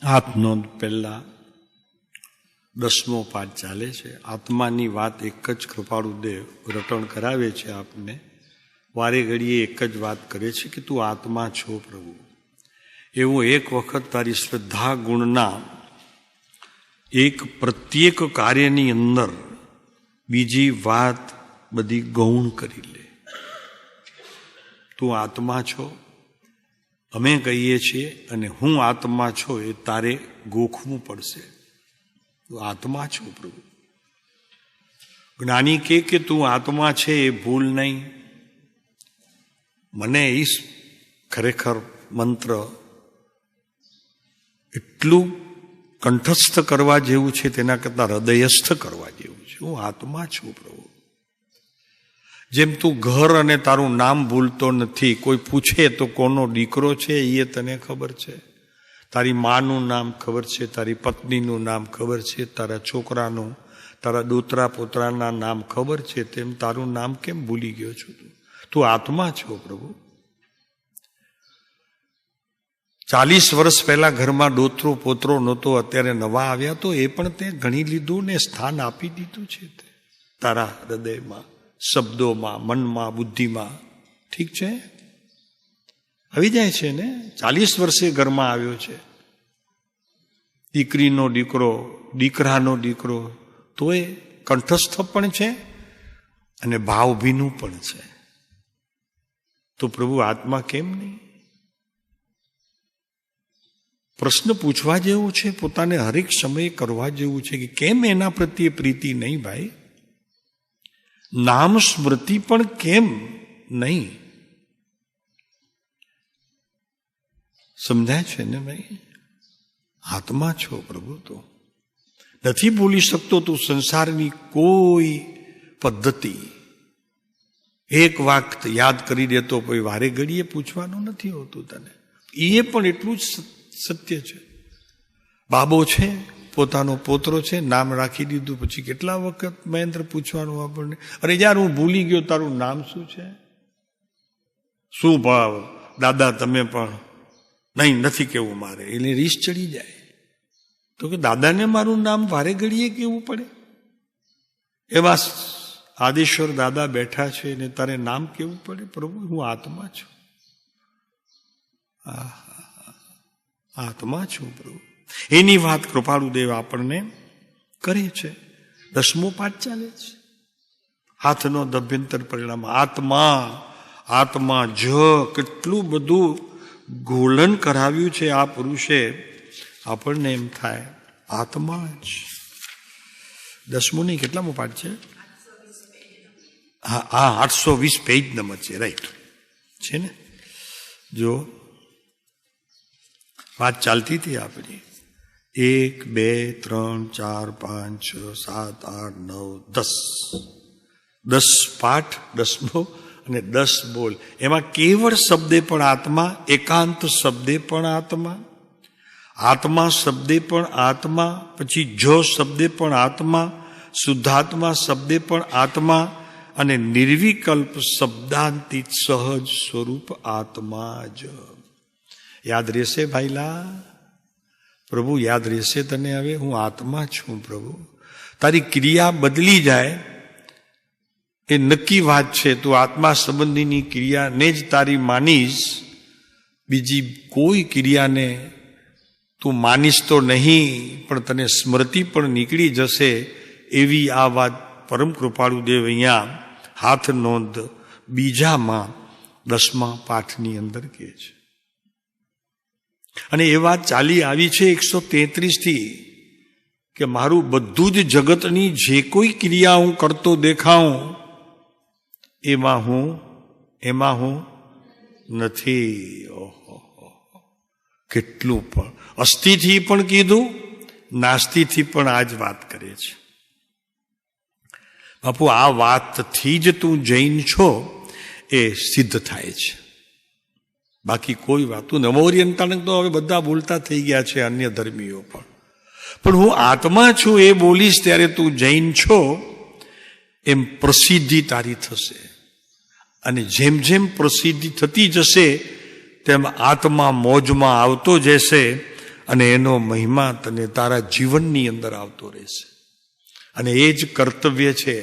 હાથ નોંધ પહેલા 10મો પાઠ ચાલે છે. આત્માની વાત એક જ કૃપાળુદેવ રટણ કરાવે છે આપને. વારે ઘડીએ એક જ વાત કરે છે કે તું આત્મા છો પ્રભુ. એવું એક વખત તારી શ્રદ્ધા ગુણના એક પ્રત્યેક કાર્યની અંદર બીજી વાત બધી ગૌણ કરી લે. તું આત્મા છો અમે કહીએ છીએ, અને હું આત્મા છો એ તારે ગોખવું પડશે. તું આત્મા છો પ્રભુ. જ્ઞાની કે તું આત્મા છે એ ભૂલ નહીં. મને એ ખરેખર મંત્ર એટલું કંઠસ્થ કરવા જેવું છે તેના કરતાં હૃદયસ્થ કરવા જેવું છે. હું આત્મા છું પ્રભુ. જેમ તું ઘર અને તારું નામ ભૂલતો નથી. કોઈ પૂછે તો કોનો દીકરો છે એ તને ખબર છે. તારી માનું નામ ખબર છે, તારી પત્નીનું નામ ખબર છે, તારા છોકરાનું, તારા દોતરા પોતરાના નામ ખબર છે. તેમ તારું નામ કેમ ભૂલી ગયો છું? તું આત્મા છો પ્રભુ. 40 વર્ષ પહેલા ઘરમાં દોતરો પોતરો નહોતો, અત્યારે નવા આવ્યા તો એ પણ તે ગણી લીધું ને સ્થાન આપી દીધું છે તે તારા હૃદયમાં, શબ્દોમાં, મનમાં, બુદ્ધિમાં. ઠીક છે, આવી જાય છે ને. 40 વર્ષે ઘરમાં આવ્યો છે, દીકરીનો દીકરો, દીકરાનો દીકરો, તો એ કંઠસ્થ પણ છે અને ભાવભીનું પણ છે. તો પ્રભુ આત્મા કેમ નહીં? પ્રશ્ન પૂછવા જેવો છે, પોતાને હરેક સમયે કરવા જેવું છે કે કેમ એના પ્રત્યે પ્રીતિ નહીં ભાઈ? નામ સ્મૃતિ પણ કેમ નહીં? સમજાય છે ને ભાઈ? આત્મા છો પ્રભુ. તો નથી ભૂલી શકતો તું સંસારની કોઈ પદ્ધતિ. એક વાક્ત યાદ કરી દેતો કોઈ વારે ઘડીએ પૂછવાનું નથી હોતું તને. એ પણ એટલું જ સત્ય છે. બાબો છે, પોતાનો પોતરો છે, નામ રાખી દીધું, પછી કેટલા વખત મહેન્દ્ર પૂછવાનું આપણને, અરે યાર હું ભૂલી ગયો તારું નામ શું છે? શું ભાવ દાદા તમે પણ? નહીં, નથી કેવું મારે. એટલે રીસ ચડી જાય. તો કે દાદાને મારું નામ વારે ઘડીએ કેવું પડે? એવા આદેશ્વર દાદા બેઠા છે ને તારે નામ કેવું પડે? પ્રભુ હું આત્મા છું. આત્મા છું પ્રભુ. એની વાત કૃપાળુદેવ આપણને કરે છે. 10મો પાઠ ચાલે છે. હાથનો અભ્યંતર પરિણામ આત્મા. આત્મા જ કેટલું બધું ગોળન કરાવ્યું છે આ પુરુષે. આપણને એમ થાય આત્મા જ. 10મો નહીં, કેટલામો પાઠ છે? હા 820 પેજ નંબર છે. રાઈટ છે ને? જો વાત ચાલતી હતી આપણી 1 2 3 4 5 6 7 8 9 10 પાઠ 10મો અને 10 બોલ. એમાં કેવળ શબ્દે પણ આત્મા, એકાંત શબ્દે પણ આત્મા, આત્મા શબ્દે પણ આત્મા, પછી જો શબ્દે પણ આત્મા, શુદ્ધાત્મા શબ્દે પણ આત્મા, અને નિર્વિકલ્પ શબ્દાંતિત સહજ સ્વરૂપ આત્મા જ. યાદ રહેશે ભાઈલા? પ્રભુ યાદ રહેશે તને? હવે હું આત્મા છું પ્રભુ. તારી ક્રિયા બદલી જાય એ નક્કી વાત છે. તું આત્મા સંબંધીની ક્રિયાને જ તારી માનીશ, બીજી કોઈ ક્રિયાને તું માનીશ તો નહીં, પણ તને સ્મૃતિ પણ નીકળી જશે. એવી આ વાત પરમ કૃપાળુદેવ અહીંયા હાથ નોંધ બીજામાં 10મા પાઠની અંદર કહે છે. અને એ વાત ચાલી આવી છે 133 થી કે મારું બધું જ જગતની જે કોઈ ક્રિયા હું કરતો દેખાઉં એમાં હું નથી. ઓહો, કેટલું પણ અસ્થિથી પણ કીધું, નાસ્તિથી પણ આ જ વાત કરે છે. બાપુ આ વાતથી જ તું જૈન છો એ સિદ્ધ થાય છે. બાકી કોઈ વાત. તું નવોરિયંતાને તો હવે બધા બોલતા થઈ ગયા છે, અન્ય ધર્મીઓ પણ હું આત્મા છું એ બોલીશ ત્યારે તું જૈન છો એમ પ્રસિદ્ધિ તારી થશે. અને જેમ જેમ પ્રસિદ્ધિ થતી જશે તેમ આત્મા મોજમાં આવતો જશે અને એનો મહિમા તને તારા જીવનની અંદર આવતો રહેશે. અને એ જ કર્તવ્ય છે.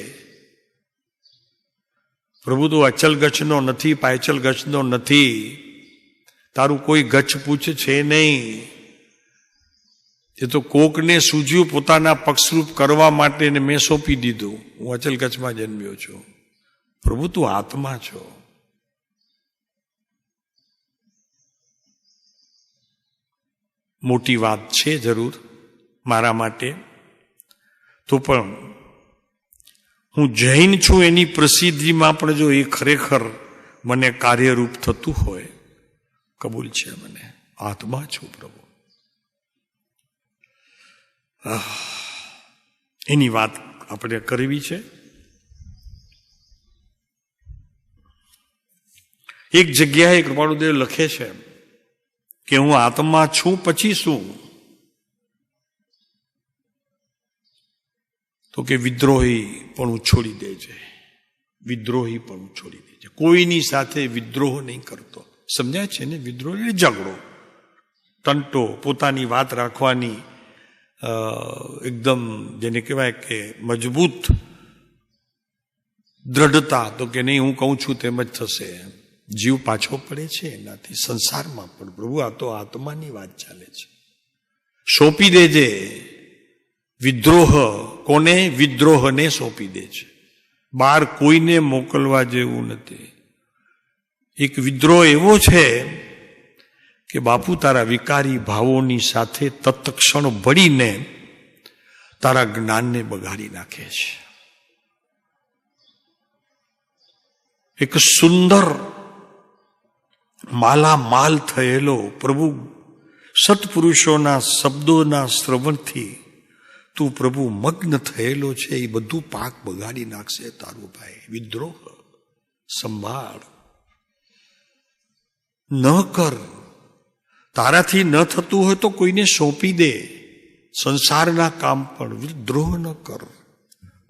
પ્રભુ તું અચલ ગચ્છનો નથી, પાયચલ ગચ્છનો નથી. તારું કોઈ ગચ્છ પૂછ છે નહીં. એ તો કોકને સૂઝ્યું પોતાના પક્ષરૂપ કરવા માટે ને મેં સોંપી દીધું. હું અચલ ગચ્છમાં જન્મ્યો છું. પ્રભુ તું આત્મા છો. મોટી વાત છે જરૂર મારા માટે, તો પણ હું જૈન છું એની પ્રસિદ્ધિમાં પણ જો એ ખરેખર મને કાર્યરૂપ થતું હોય, કબૂલ છે. મને આત્મા છું પ્રભુ. એની વાત આપણે કરવી છે. એક જગ્યાએ કૃપાળુદેવ લખે છે કે હું આત્મા છું પછી શું? તો કે વિદ્રોહી પણ છોડી દેજે. વિદ્રોહી પણ છોડી દેજે. કોઈની સાથે વિદ્રોહ નહીં કરતો. સમજાય છે ને? વિદ્રોહ એટલે ઝઘડો, તંટો, પોતાની વાત રાખવાની એકદમ જેને કહેવાય કે મજબૂત દ્રઢતા. તો કે નહીં હું કહું છું તેમ જ થશે. જીવ પાછો પડે છે એનાથી સંસારમાં પણ. પ્રભુ આ તો આત્માની વાત ચાલે છે. સોંપી દેજે વિદ્રોહ. કોને? વિદ્રોહને સોંપી દે છે. બહાર કોઈને મોકલવા જેવું નથી. એક વિદ્રોહ એવો છે કે બાપુ તારા વિકારી ભાવોની સાથે તત્ક્ષણ ભળીને તારા જ્ઞાનને બગાડી નાખે છે. એક સુંદર માલામાલ થયેલો પ્રભુ સત્પુરુષોના શબ્દોના શ્રવણથી તું પ્રભુ મગ્ન થયેલો છે, એ બધું પાક બગાડી નાખશે તારું ભાઈ. વિદ્રોહ સંભાળ ન કર. તારાથી ન થતું હોય તો કોઈને સોંપી દે. સંસારના કામ પણ વિદ્રોહ ન કર.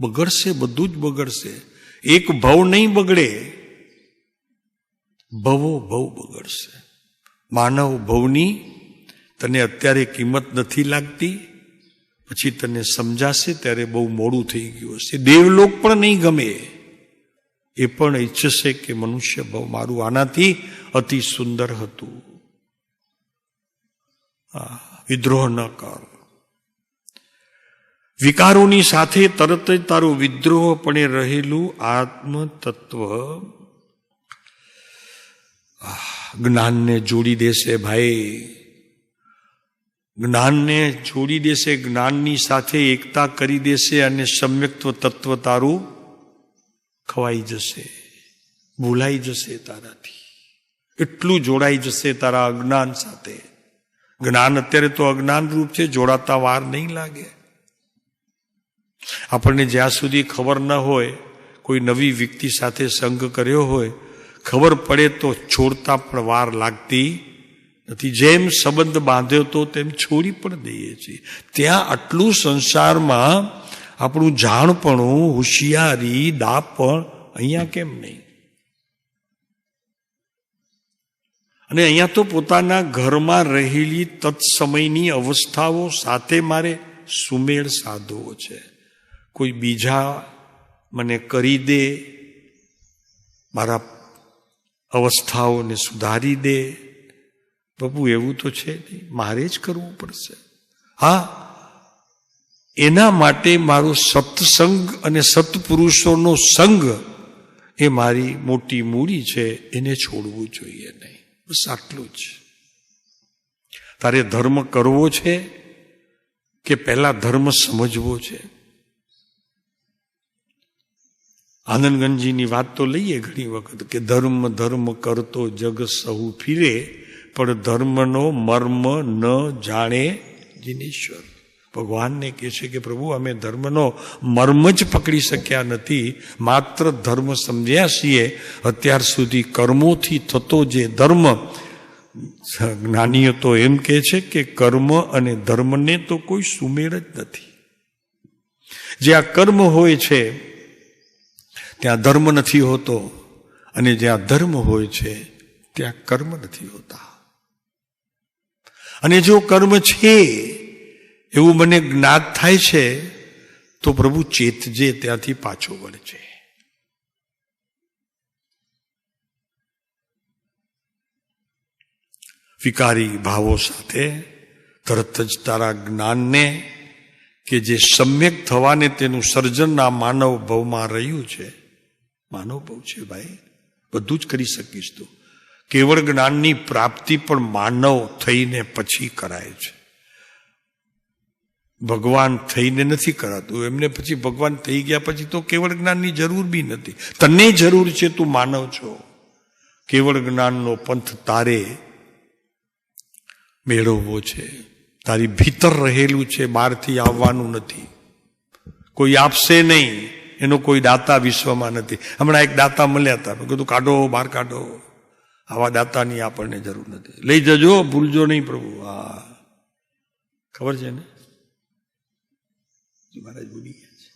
બગડશે, બધું જ બગડશે. એક ભવ નહીં બગડે, ભવો ભવ બગડશે. માનવ ભવની તને અત્યારે કિંમત નથી લાગતી, પછી તને સમજાશે ત્યારે બહુ મોડું થઈ ગયું હશે. દેવલોક પણ નહીં ગમે. એ પણ ઈચ્છશે કે મનુષ્ય ભવ મારું આનાથી અતિ સુંદર હતું. વિદ્રોહ ન કર. વિકારોની સાથે તરત જ તારું વિદ્રોહ પણ રહેલું આત્મ તત્વ જ્ઞાનને જોડી દેશે ભાઈ. જ્ઞાનને જોડી દેશે, જ્ઞાનની સાથે એકતા કરી દેશે અને સમ્યક્ત્વ તત્વ તારું ખવાઈ જશે, ભૂલાઈ જશે તારાથી. એટલું જોડાઈ જશે તારા અજ્ઞાન સાથે. જ્ઞાન અત્યારે તો અજ્ઞાન રૂપ છે, જોડાતા વાર નહીં લાગે. આપણને જ્યાં સુધી ખબર ન હોય, કોઈ નવી વ્યક્તિ સાથે સંગ કર્યો હોય, ખબર પડે તો છોડતા પણ વાર લાગતી નથી. જેમ સંબંધ બાંધ્યો તો તેમ છોડી પણ દઈએ છીએ. ત્યાં આટલું સંસારમાં આપણું જાણપણું, હોશિયારી, દાપણ, અહીંયા કેમ નહીં? અને અહીંયા તો પોતાના ઘરમાં રહેલી તત્સમયની અવસ્થાઓ સાથે મારે સુમેળ સાધવો છે. કોઈ બીજા મને કરી દે, મારા અવસ્થાઓને સુધારી દે, પ્રભુ એવું તો છે નહીં. મારે જ કરવું પડશે. હા, એના માટે મારો સત્સંગ અને સત્પુરુષોનો સંગ એ મારી મોટી મૂડી છે, એને છોડવું જોઈએ નહીં. બસ આટલું જ. તારે ધર્મ કરવો છે કે પહેલા ધર્મ સમજવો છે? આનંદગંજીની વાત તો લઈએ ઘણી વખત કે ધર્મ ધર્મ કરતો જગ સહુ ફીરે, પણ ધર્મનો મર્મ ન જાણે જીનેશ્વર. ભગવાનને કહે છે કે પ્રભુ અમે ધર્મનો મર્મ જ પકડી શક્યા નથી, માત્ર ધર્મ સમજ્યા છીએ અત્યાર સુધી. કર્મોથી થતો જે ધર્મ, જ્ઞાનીઓ તો એમ કહે છે કે કર્મ અને ધર્મને તો કોઈ સુમેળ જ નથી. જ્યાં કર્મ હોય છે ત્યાં ધર્મ નથી હોતો, અને જ્યાં ધર્મ હોય છે ત્યાં કર્મ નથી હોતા. અને જો કર્મ છે એવું મને જ્ઞાત થાય છે તો પ્રભુ ચેતજે, ત્યાંથી પાછો વળજે. વિકારી ભાવો સાથે તરત જ તારા જ્ઞાનને કે જે સમ્યક થવાને તેનું સર્જન આ માનવ ભવમાં રહ્યું છે, માનવ ભવ છે ભાઈ, બધું જ કરી શકીશ તું. કેવળ જ્ઞાનની પ્રાપ્તિ પણ માનવ થઈને પછી કરાય છે, ભગવાન થઈને નથી કરાતું. એમને પછી ભગવાન થઈ ગયા પછી તો કેવળ જ્ઞાનની જરૂર બી નથી. તને જરૂર છે, તું માનવ છો. કેવળ જ્ઞાનનો પંથ તારે મેળવવો છે, તારી ભીતર રહેલું છે, બહારથી આવવાનું નથી. કોઈ આપશે નહીં, એનો કોઈ દાતા વિશ્વમાં નથી. હમણાં એક દાતા મળ્યા હતા, મેં કીધું કાઢો, બહાર કાઢો, આવા દાતાની આપણને જરૂર નથી. લઈ જજો, ભૂલજો નહીં પ્રભુ. હા, ખબર છે ને, મહારાજ ભૂલી ગયા છે,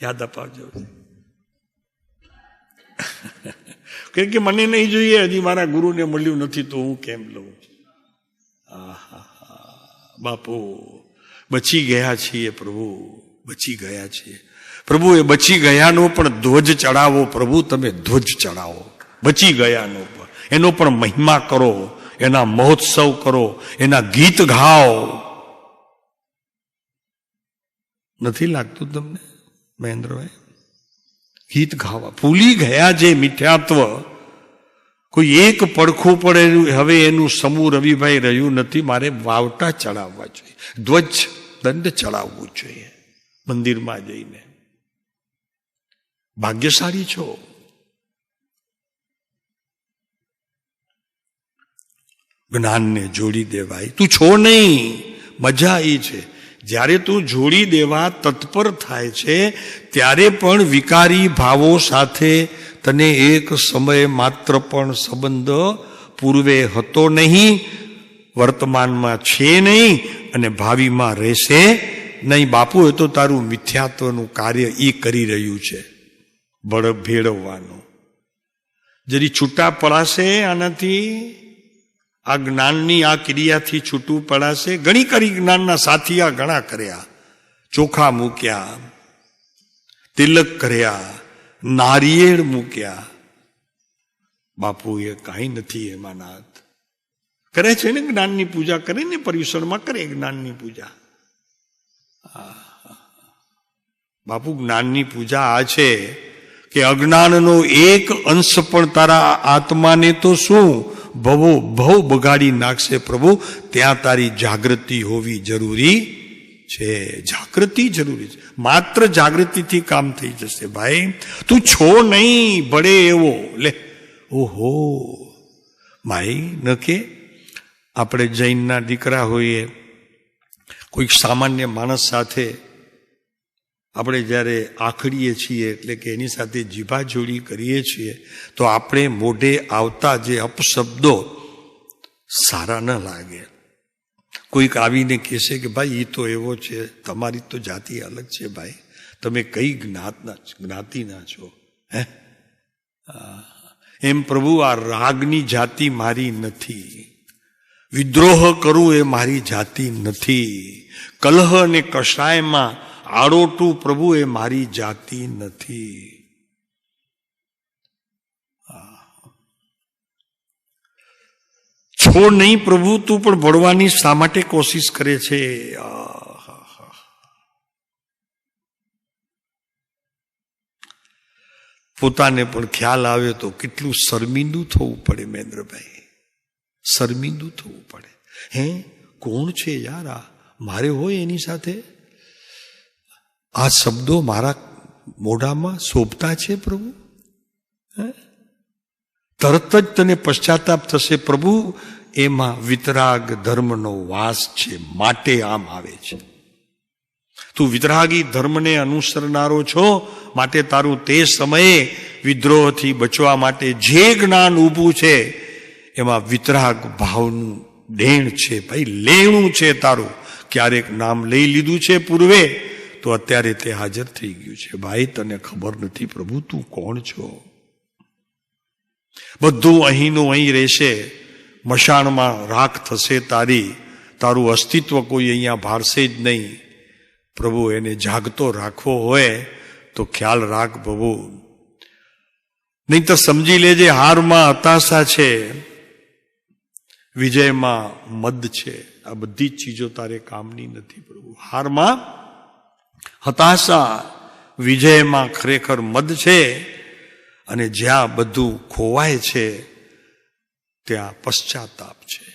યાદ અપાવજો. કે મને નહીં જોઈએ, હજી મારા ગુરુને મળ્યું નથી તો હું કેમ લઉં. બાપુ બચી ગયા છીએ પ્રભુ, બચી ગયા છીએ પ્રભુ. એ બચી ગયાનો પણ ધ્વજ ચડાવો પ્રભુ, તમે ધ્વજ ચડાવો બચી ગયાનો પણ. એનો પણ મહિમા કરો, એના મહોત્સવ કરો, એના ગીત ગાઓ. નથી લાગતું તમને મહેન્દ્રભાઈ? ગીત ગાવા ભૂલી ગયા જે મિથ્યાત્વ, કોઈ એક પડખું પડે હવે એનું સમૂહ રવિભાઈ રહ્યું નથી. મારે વાવટા ચડાવવા જોઈએ, ધ્વજ દંડ ચડાવવું જોઈએ મંદિરમાં જઈને. ભાગ્યશાળી છો. જ્ઞાનને જોડી દેવાય. તું છો નહીં, મજા એ છે જ્યારે તું જોડી દેવા તત્પર થાય છે ત્યારે પણ વિકારી ભાવો સાથે તને એક સમય માત્ર પણ સંબંધ પૂર્વે હતો નહીં, વર્તમાનમાં છે નહીં અને ભાવિમાં રહેશે નહીં. બાપુ, એ તો તારું મિથ્યાત્વનું કાર્ય એ કરી રહ્યું છે, બળ ભેળવવાનું. જરી છૂટા પડાશે આનાથી, આ જ્ઞાનની આ ક્રિયાથી છૂટું પડાશે. ઘણી કરી જ્ઞાનના સાથિયા ઘણા કર્યા, ચોખા મૂક્યા, તિલક કર્યા, નારિયેળ મૂક્યા. બાપુ એ કાંઈ નથી એમાં નાથ. કરે છે ને જ્ઞાનની પૂજા, કરે ને પર્યુષણમાં કરે જ્ઞાનની પૂજા. બાપુ જ્ઞાનની પૂજા આ છે કે અજ્ઞાનનો એક અંશ પણ તારા આત્માને તો શું ભવો ભવ બગાડી નાખશે પ્રભુ. ત્યાં તારી જાગૃતિ હોવી જરૂરી છે, જાગૃતિ જરૂરી છે. માત્ર જાગૃતિથી કામ થઈ જશે ભાઈ. તું છો નહીં ભળે એવો. લે ઓહો ભાઈ, ન કે આપણે જૈનના દીકરા હોઈએ, કોઈક સામાન્ય માણસ સાથે આપણે જ્યારે આખડીએ છીએ, એટલે કે એની સાથે જીભાજોડી કરીએ છીએ, તો આપણે મોઢે આવતા જે અપશબ્દો સારા ન લાગે. કોઈક આવીને કહેશે કે ભાઈ એ તો એવો છે, તમારી તો જાતિ અલગ છે ભાઈ, તમે કઈ જ્ઞાતિના છો હે? એમ પ્રભુ, આ રાગની જાતિ મારી નથી, વિદ્રોહ કરું એ મારી જાતિ નથી, કલહ અને કષાયમાં આડોટું પ્રભુ એ મારી જાતિ નથી. છો નહીં પ્રભુ, તું પણ ભળવાની શા માટે કોશિશ કરે છે? પોતાને પણ ખ્યાલ આવે તો કેટલું શર્મિંદું થવું પડે મહેન્દ્રભાઈ, શર્મિંદું થવું પડે. હે કોણ છે યાર આ? મારે હોય એની સાથે આ શબ્દો મારા મોઢામાં શોભતા છે પ્રભુ? તરત જ તને પશ્ચાતાપ થશે પ્રભુ, એમાં વિતરાગ ધર્મનો વાસ છે માટે આમ આવે છે. તું વિતરાગી ધર્મને અનુસરનારો છો, માટે તારું તે સમયે વિદ્રોહથી બચવા માટે જે જ્ઞાન ઊભું છે એમાં વિતરાગ ભાવનું દેણ છે ભાઈ, લેણું છે તારું. ક્યારેક નામ લઈ લીધું છે પૂર્વે, તો અત્યારે તે હાજર થઈ ગયું છે. ભાઈ તને ખબર નથી પ્રભુ તું કોણ છો. બધું અહીંનું અહીં રહેશે, મશાણમાં રાખ થશે તારી, તારું અસ્તિત્વ કોઈ અહીંયા ભાળશે જ નહીં. પ્રભુ એને જાગતો રાખવો હોય તો ખ્યાલ રાખ પ્રભુ, નહીં તો સમજી લેજે હારમાં હતાશા છે, વિજયમાં મદ છે. આ બધી જ ચીજો તારે કામની નથી પ્રભુ. હારમાં હતાશા, વિજયમાં ખરેખર મદ છે, અને જ્યાં બધું ખોવાય છે ત્યાં પશ્ચાતાપ છે.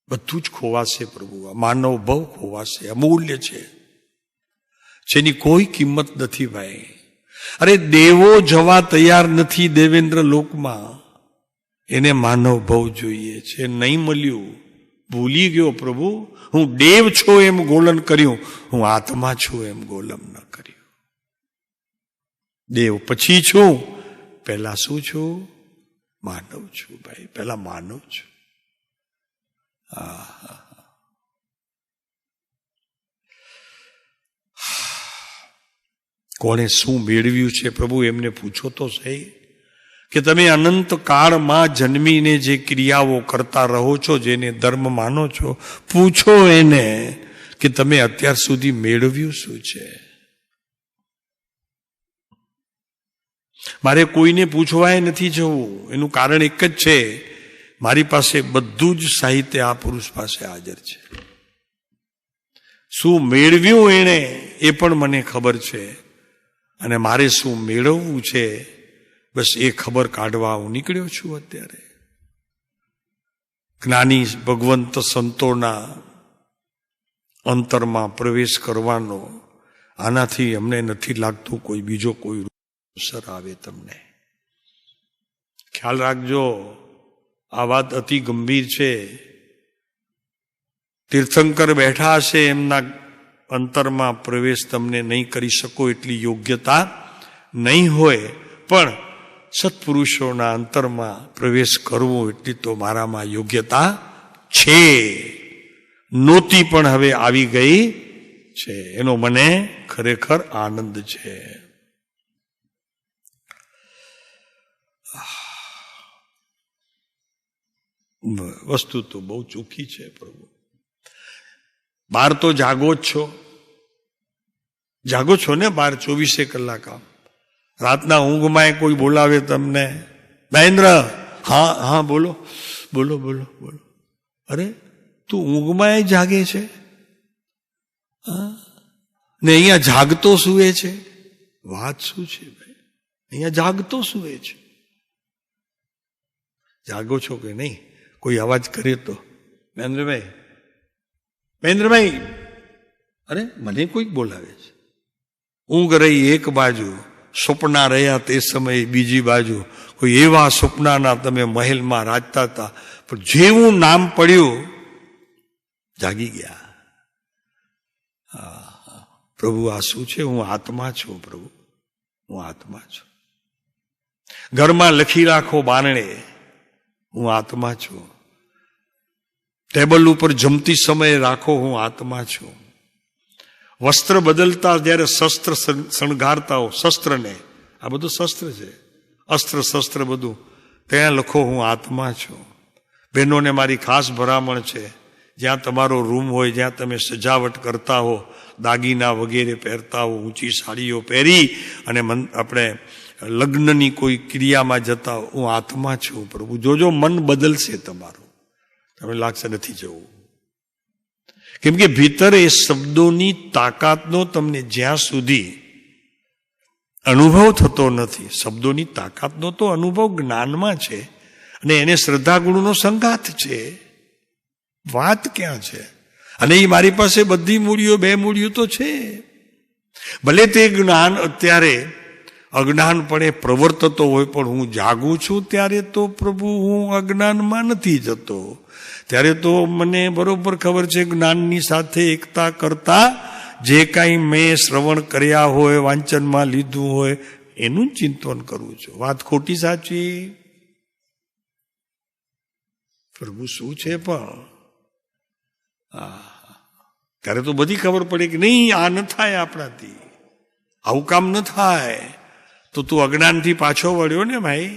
બધું જ ખોવાશે પ્રભુ. આ માનવ ભવ ખોવાશે, અમૂલ્ય છે, જેની કોઈ કિંમત નથી ભાઈ. અરે દેવો જવા તૈયાર નથી દેવેન્દ્ર લોકમાં, એને માનવ ભવ જોઈએ છે. નહીં મળ્યું, ભૂલી ગયો પ્રભુ. હું દેવ છો એમ ગોલન કર્યું, હું આત્મા છું એમ ગોલમ ન કર્યું. દેવ પછી છું, પહેલા શું છું? માનવ છું ભાઈ, પહેલા માનવ છું. કોણે શું મેળવ્યું છે પ્રભુ એમને પૂછો તો સહી, કે તમે અનંત કાળમાં જન્મીને જે ક્રિયાઓ કરતા રહો છો, જેને ધર્મ માનો છો, પૂછો એને કે તમે અત્યાર સુધી મેળવ્યું શું છે. મારે કોઈને પૂછવાય નથી જવું. એનું કારણ એક જ છે, મારી પાસે બધું જ સાહિત્ય આ પુરુષ પાસે હાજર છે. શું મેળવ્યું એણે એ પણ મને ખબર છે, અને મારે શું મેળવવું છે બસ એ ખબર કાઢવા હું નીકળ્યો છું અત્યારે. જ્ઞાની ભગવંત સંતોના અંતરમાં પ્રવેશ કરવાનો આનાથી અમને નથી લાગતું કોઈ બીજો કોઈ અવસર આવે. તમને ખ્યાલ રાખજો, આ વાત અતિ ગંભીર છે. તીર્થંકર બેઠા હશે, એમના અંતરમાં પ્રવેશ તમને નહીં કરી શકો એટલી યોગ્યતા નહીં હોય, પણ સત્પુરુષોના અંતરમાં પ્રવેશ કરવો એટલી તો મારામાં યોગ્યતા છે. નહોતી પણ હવે આવી ગઈ છે. એનો મને ખરેખર આનંદ છે. વસ્તુ તો બહુ ચોખ્ખી છે પ્રભુ. બાર તો જાગો જ છો, જાગો છો ને બાર 24 કલાક. આમ રાતના ઊંઘમાં કોઈ બોલાવે તમને, મહેન્દ્ર, હા હા બોલો બોલો બોલો બોલો. અરે તું ઊંઘમાં જાગે છે ને અહીંયા જાગતો સુવે છે. વાત શું છે ભાઈ? અહીંયા જાગતો સુવે છે. જાગો છો કે નહીં? કોઈ અવાજ કરે તો, મહેન્દ્રભાઈ, મહેન્દ્રભાઈ, અરે મને કોઈક બોલાવે છે. ઊંઘ રહી એક બાજુ, સ્વપ્ના રહ્યા તે સમયે બીજી બાજુ. કોઈ એવા સ્વપ્નાના તમે મહેલમાં રાજતા હતા, પણ જેવું નામ પડ્યું જાગી ગયા. પ્રભુ આ શું છે? હું આત્મા છું પ્રભુ, હું આત્મા છું. ઘરમાં લખી રાખો બારણે, હું આત્મા છું. ટેબલ ઉપર જમતી સમયે રાખો, હું આત્મા છું. વસ્ત્ર બદલતા જ્યારે શસ્ત્ર શણગારતા હો, શસ્ત્રને, આ બધું શસ્ત્ર છે, અસ્ત્ર શસ્ત્ર બધું, ત્યાં લખો હું આત્મા છું. બહેનોને મારી ખાસ ભલામણ છે, જ્યાં તમારો રૂમ હોય, જ્યાં તમે સજાવટ કરતા હો, દાગીના વગેરે પહેરતા હો, ઊંચી સાડીઓ પહેરી અને આપણે લગ્નની કોઈ ક્રિયામાં જતા હો, હું આત્મા છું પ્રભુ. જોજો મન બદલશે તમારું, તમને લાગશે નથી જવું. કેમ કે ભીતર એ શબ્દોની તાકાતનો તમને જ્યાં સુધી અનુભવ થતો નથી, શબ્દોની તાકાતનો તો અનુભવ જ્ઞાનમાં છે, અને એને શ્રદ્ધા ગુણનો સંગાથ છે. વાત ક્યાં છે? અને એ મારી પાસે બધી મૂડીઓ, 2 મૂડીઓ તો છે. ભલે તે જ્ઞાન અત્યારે અજ્ઞાનપણે પ્રવર્તતો હોય, પણ હું જાગું છું ત્યારે તો પ્રભુ હું અજ્ઞાનમાં નથી જતો. ત્યારે તો મને બરોબર ખબર છે, જ્ઞાનની સાથે એકતા કરતા જે કાંઈ મેં શ્રવણ કર્યા હોય, વાંચનમાં લીધું હોય, એનું જ ચિંતન કરું છું. વાત ખોટી સાચી? પ્રભુ શું છે? પણ ત્યારે તો બધી ખબર પડે કે નહીં, આ ન થાય આપણાથી, આવું કામ ન થાય. તો તું અજ્ઞાનથી પાછો વળ્યો ને ભાઈ.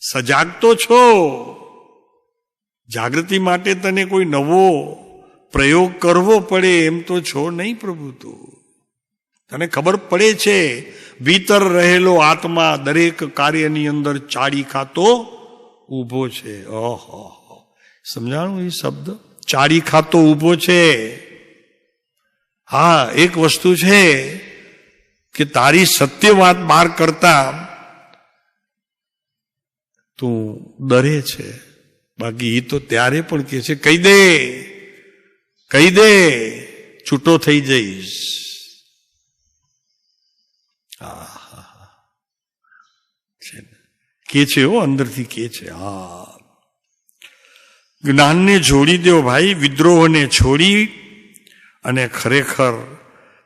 સજાગ તો છો, જાગૃતિ માટે તને કોઈ નવો પ્રયોગ કરવો પડે એમ તો છો નહીં પ્રભુ. તું તને ખબર પડે છે ભીતર રહેલો આત્મા દરેક કાર્યની અંદર ચાડી ખાતો ઊભો છે. ઓહો, સમજાણું એ શબ્દ? ચાડી ખાતો ઊભો છે. હા, એક વસ્તુ છે કે તારી સત્ય વાત બહાર કરતા તું ડરે છે. બાકી એ તો ત્યારે પણ કહે છે કહી દે, છૂટો થઈ જઈશ. કે છે અંદરથી કે છે. હા, જ્ઞાનને જોડી દો ભાઈ, વિદ્રોહને છોડી અને ખરેખર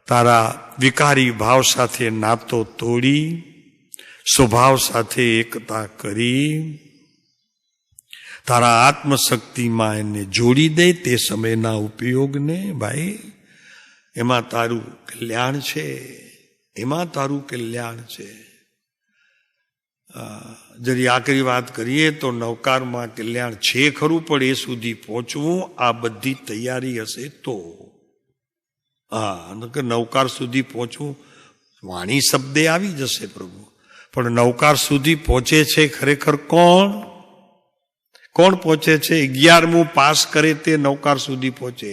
તારા વિકારી ભાવ સાથે નાતો તોડી સ્વભાવ સાથે એકતા કરી તારા આત્મશક્તિમાં એને જોડી દે. તે સમયના ઉપયોગને ભાઈ, એમાં તારું કલ્યાણ છે, એમાં તારું કલ્યાણ છે. જરી આખરી વાત કરીએ તો નવકારમાં કલ્યાણ છે ખરું, પણ એ સુધી પહોંચવું આ બધી તૈયારી હશે તો. હા, નવકાર સુધી પહોંચવું વાણી શબ્દે આવી જશે પ્રભુ, પણ નવકાર સુધી પહોંચે છે ખરેખર કોણ પહોંચે છે? 11મું પાસ કરે તે નવકાર સુધી પહોંચે.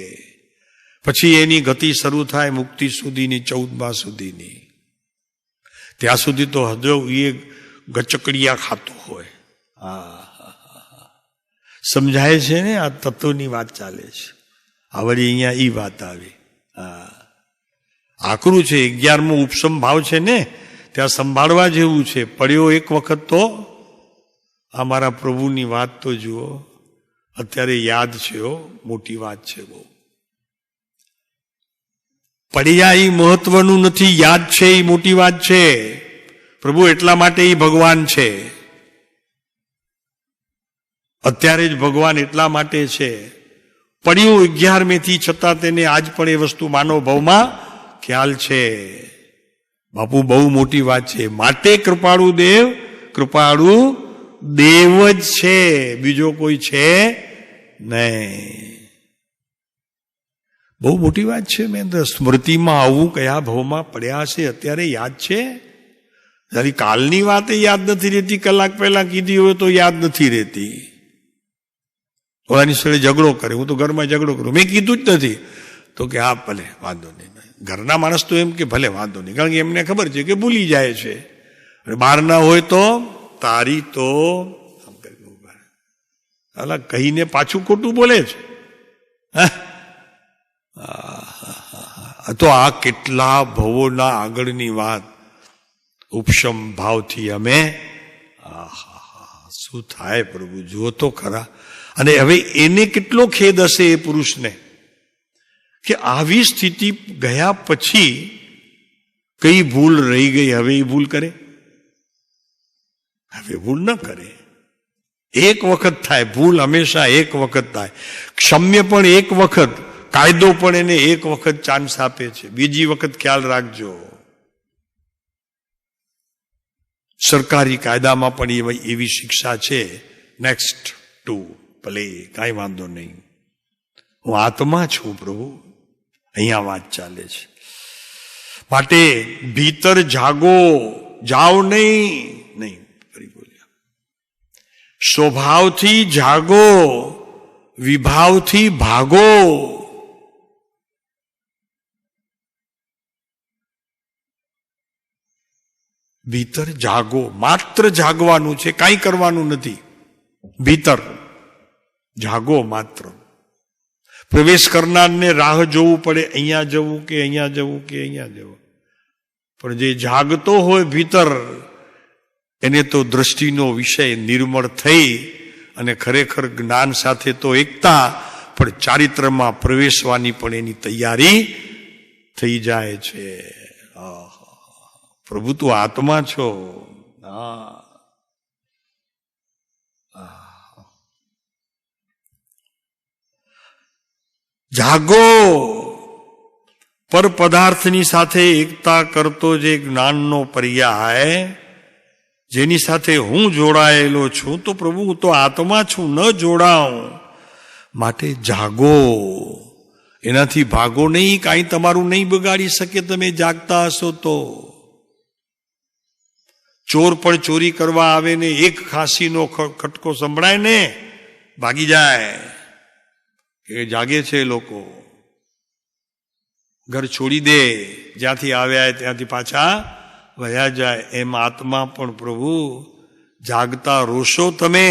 પછી એની ગતિ શરૂ થાય મુક્તિ સુધીની, 14મા સુધીની. ત્યાં સુધી તો હજુ એ ગચકડિયા ખાતો હોય. સમજાય છે ને? આ તત્વની વાત ચાલે છે. આવડી અહીંયા ઈ વાત આવી. આકરું છે. 11મું ઉપસમ ભાવ છે ને, ત્યાં સંભાળવા જેવું છે. પડ્યો એક વખત તો આ મારા પ્રભુની વાત તો જુઓ, અત્યારે યાદ છે. મોટી વાત છે બહુ. પડ્યા એ મહત્વનું નથી, યાદ છે એ મોટી વાત છે. પ્રભુ એટલા માટે એ ભગવાન છે. અત્યારે જ ભગવાન એટલા માટે છે. પડ્યું 11મેથી છતાં તેને આજ પણ એ વસ્તુ માનવ ભાવમાં ખ્યાલ છે. બાપુ બહુ મોટી વાત છે. માટે કૃપાળુ દેવ જ છે, બીજો કોઈ છે નહીં. બહુ મોટી વાત છે. મેં સ્મૃતિમાં આવું કયા ભાવમાં પડ્યા છે અત્યારે યાદ છે. જયારે કાલની વાત યાદ નથી રહેતી, કલાક પહેલા કીધી હોય તો યાદ નથી રહેતી. ઓલાની સાથે ઝઘડો કરે, હું તો ઘરમાં ઝઘડો કરું, મેં કીધું જ નથી, તો કે હા ભલે વાંધો નહીં. ઘરના માણસ તો એમ કે ભલે વાંધો નહીં, કારણ કે એમને ખબર છે કે ભૂલી જાય છે. બહાર ના હોય તો તારી તો અલા કહીને પાછું ખોટું બોલે છે. તો આ કેટલા ભવોના આગળની વાત ઉપશમ ભાવથી અમે શું થાય પ્રભુ જુઓ તો ખરા. અને હવે એને કેટલો ખેદ હશે એ પુરુષને કે આવી સ્થિતિ ગયા પછી કઈ ભૂલ રહી ગઈ, હવે એ ભૂલ કરે? હવે ભૂલ ન કરે. એક વખત થાય ભૂલ, હંમેશા એક વખત થાય. ક્ષમ્ય પણ એક વખત, કાયદો પણ એને એક વખત ચાન્સ આપે છે. બીજી વખત ખ્યાલ રાખજો. સરકારી કાયદામાં પણ એવી શિક્ષા છે, નેક્સ્ટ ટુ ભલે કાંઈ વાંધો નહીં, હું આત્મા છું પ્રભુ. અહીંયા વાત ચાલે છે. માટે ભીતર જાગો, જાઓ નહીં ફરી બોલ્યા. સ્વભાવથી જાગો, વિભાવથી ભાગો. ભીતર જાગો, માત્ર જાગવાનું છે, કાંઈ કરવાનું નથી. ભીતર જાગો માત્ર. પ્રવેશ કરનારને રાહ જોવું પડે, અહીંયા જવું કે અહીંયા જવું કે અહીંયા જવું. પણ જે જાગતો હોય ભીતર, એને તો દ્રષ્ટિનો વિષય નિર્મળ થઈ અને ખરેખર જ્ઞાન સાથે તો એકતા, પણ ચારિત્રમાં પ્રવેશવાની પણ એની તૈયારી થઈ જાય છે. પ્રભુ તું આત્મા છો. જાગો. પર પદાર્થની સાથે એકતા કરતો જે જ્ઞાનનો પર્યાય, જેની સાથે હું જોડાયેલો છું, તો પ્રભુ હું તો આત્મા છું, ન જોડાઉં. માટે જાગો, એનાથી ભાગો નહીં. કાંઈ તમારું નહીં બગાડી શકે તમે જાગતા હશો તો. ચોર પણ ચોરી કરવા આવે ને એક ખાંસીનો ખટકો સંભળાય ને ભાગી જાય. એ જાગે છે લોકો. ઘર છોડી દે, જ્યાંથી આવ્યા ત્યાંથી પાછા વયા જાય. એમ આત્મા પણ પ્રભુ જાગતા રોશો તમે,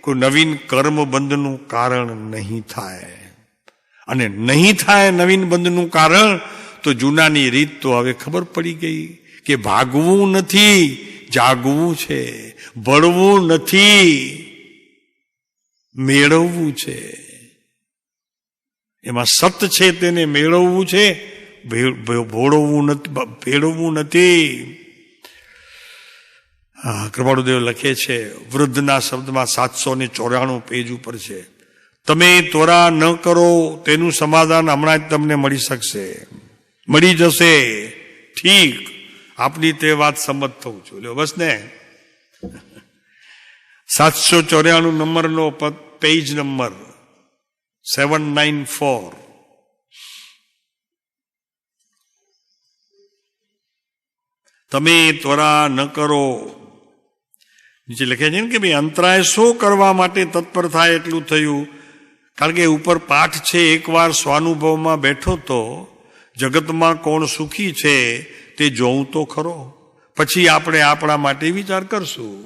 કોઈ નવીન કર્મ બંધનું કારણ નહીં થાય. અને નહીં થાય નવીન બંધનું કારણ તો જૂનાની રીત તો હવે ખબર પડી ગઈ કે ભાગવું નથી, જાગવું છે. ભળવું નથી, મેળવવું છે. એમાં સત છે તેને મેળવવું છે, ભેળવવું નથી. કૃપાળુદેવ લખે છે, વૃદ્ધના શબ્દમાં 794 પેજ ઉપર છે, તમે તોરા ન કરો તેનું સમાધાન હમણાં જ તમને મળી શકશે, મળી જશે. ઠીક, આપની તે વાત સંમત થવું છું. લ્યો બસ ને. 794 નંબરનો પેજ નંબર 794. તમે ત્વરા ન કરો. નીચે લખે છે ને કે ભાઈ અંતરાય શું કરવા માટે તત્પર થાય એટલું થયું. કારણ કે ઉપર પાઠ છે, એકવાર સ્વાનુભવમાં બેઠો તો જગતમાં કોણ સુખી છે તે જોઉં તો ખરો, પછી આપણે આપણા માટે વિચાર કરશું.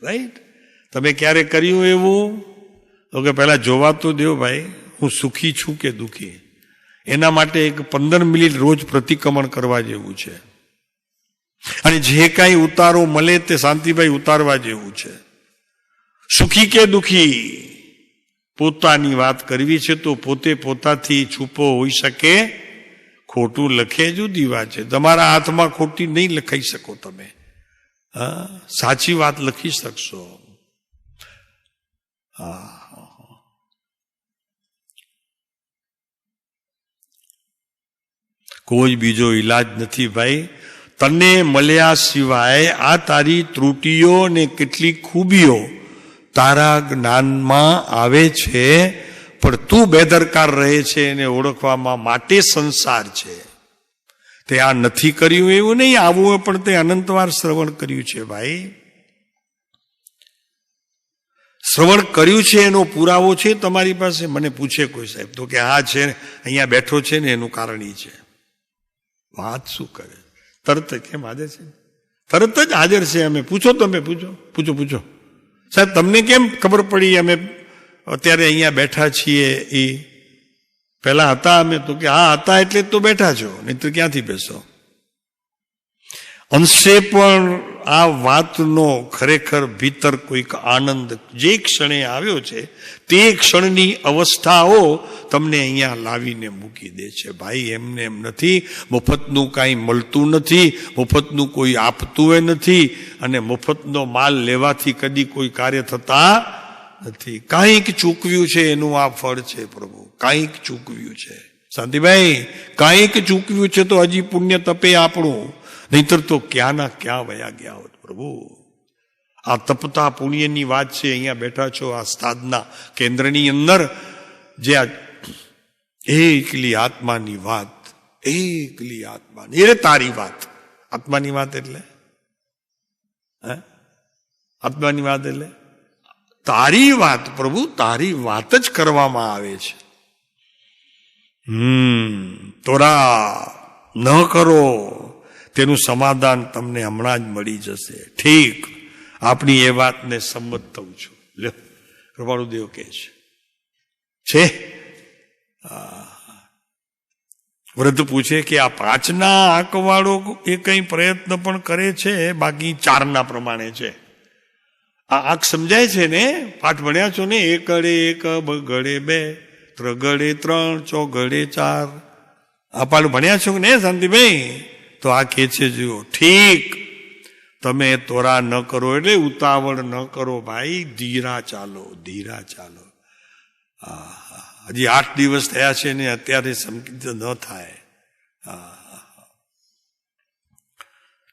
રાઈટ? તમે ક્યારે કર્યું એવું? તો કે પહેલા જોવા તો દેવ ભાઈ, હું સુખી છું કે દુઃખી. એના માટે એક 15 મિનિટ રોજ પ્રતિક્રમણ કરવા જેવું છે. અને જે કાંઈ ઉતારો મળે તે શાંતિભાઈ ઉતારવા જેવું છે. સુખી કે દુઃખી, પોતાની વાત કરવી છે તો પોતે પોતાથી છુપો હોઈ શકે. ખોટું લખે જુદી વાત છે, તમારા હાથમાં ખોટી નહીં લખાઈ શકો તમે. સાચી વાત લખી શકશો. કોઈ બીજો ઈલાજ નથી ભાઈ. તને મળ્યા સિવાય આ તારી ત્રુટીઓ ને કેટલીક ખૂબીઓ તારા જ્ઞાનમાં આવે છે, પણ તું બેદરકાર રહે છે એને ઓળખવામાં માટે સંસાર છે. તે આ નથી કર્યું એવું નહીં, આવું પણ તે અનંતવાર શ્રવણ કર્યું છે ભાઈ. શ્રવણ કર્યું છે એનો પુરાવો છે તમારી પાસે? મને પૂછે કોઈ સાહેબ તો કે હા છે, અહીંયા બેઠો છે ને એનું કારણ ઈ છે. વાત શું કરે? તરત કેમ હાજર છે? તરત જ હાજર છે. અમે પૂછો, તમે પૂછો સાહેબ તમને કેમ ખબર પડી અમે અત્યારે અહીંયા બેઠા છીએ? એ પહેલા હતા અમે? તો કે હા હતા એટલે તો બેઠા છો, નહીં તો ક્યાંથી બેસો? અંશે પણ આ વાતનો ખરેખર ભીતર કોઈક આનંદ જે ક્ષણે આવ્યો છે તે ક્ષણની અવસ્થાઓ તમને અહીંયા લાવીને મૂકી દે છે ભાઈ. એમને એમ નથી. મફતનું કાંઈ મળતું નથી, મફતનું કોઈ આપતું નથી, અને મફતનો માલ લેવાથી કદી કોઈ કાર્ય થતા નથી. કાંઈક ચૂકવ્યું છે એનું આ ફળ છે પ્રભુ. કાંઈક ચૂકવ્યું છે શાંતિભાઈ, કાંઈક ચૂકવ્યું છે તો હજી પુણ્ય તપે આપણું, નહીતર તો ક્યાં ના ક્યાં વયા ગયા હોત પ્રભુ. આ તપતા પુણ્યની વાત છે. અહીંયા બેઠા છો આ સાધના કેન્દ્રની અંદર, જે આ એકલી આત્માની વાત, એકલી આત્માની, એ તારી વાત. આત્માની વાત એટલે આત્માની વાત એટલે તારી વાત પ્રભુ. તારી વાત જ કરવામાં આવે છે. તોરા ન કરો તેનું સમાધાન તમને હમણાં જ મળી જશે. ઠીક, આપણી એ વાતને સંમત થવું છું. લ્યો, કૃપાળુદેવ કહે છે વૃદ્ધ પૂછે કે આ 5ના આંકવાળો એ કઈ પ્રયત્ન પણ કરે છે? બાકી 4ના પ્રમાણે છે. આ આંક સમજાય છે ને? પાઠ ભણ્યા છો ને? 1 ગળે 1, 2 ગળે 2, 3 ગળે 3, 4 ગળે 4. આ પાઠ ભણ્યા છો ને શાંતિભાઈ? તો આ કે છે જુઓ, ઠીક, તમે તોરા ન કરો એટલે ઉતાવળ ન કરો ભાઈ, ધીરા ચાલો, ધીરા ચાલો. હજી 8 દિવસ થયા છે ને અત્યારે સંકિત ન થાય.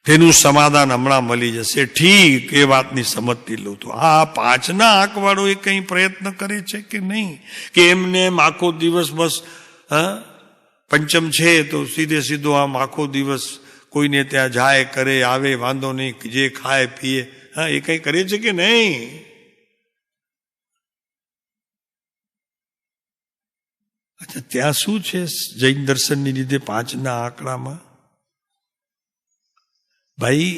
તેનું સમાધાન હમણાં મળી જશે. ઠીક, એ વાતની સમજતી લઉં તો આ 5ના આંકવાળો એ કંઈ પ્રયત્ન કરે છે કે નહીં, કે એમને એમ આખો દિવસ બસ પંચમ છે તો સીધો આમ આખો દિવસ કોઈને ત્યાં જાય કરે આવે વાંધો નહીં, જે ખાય પીએ, એ કંઈ કરે છે કે નહીં? અચ્છા, ત્યાં શું છે જૈન દર્શનની લીધે 5ના આંકડામાં? ભાઈ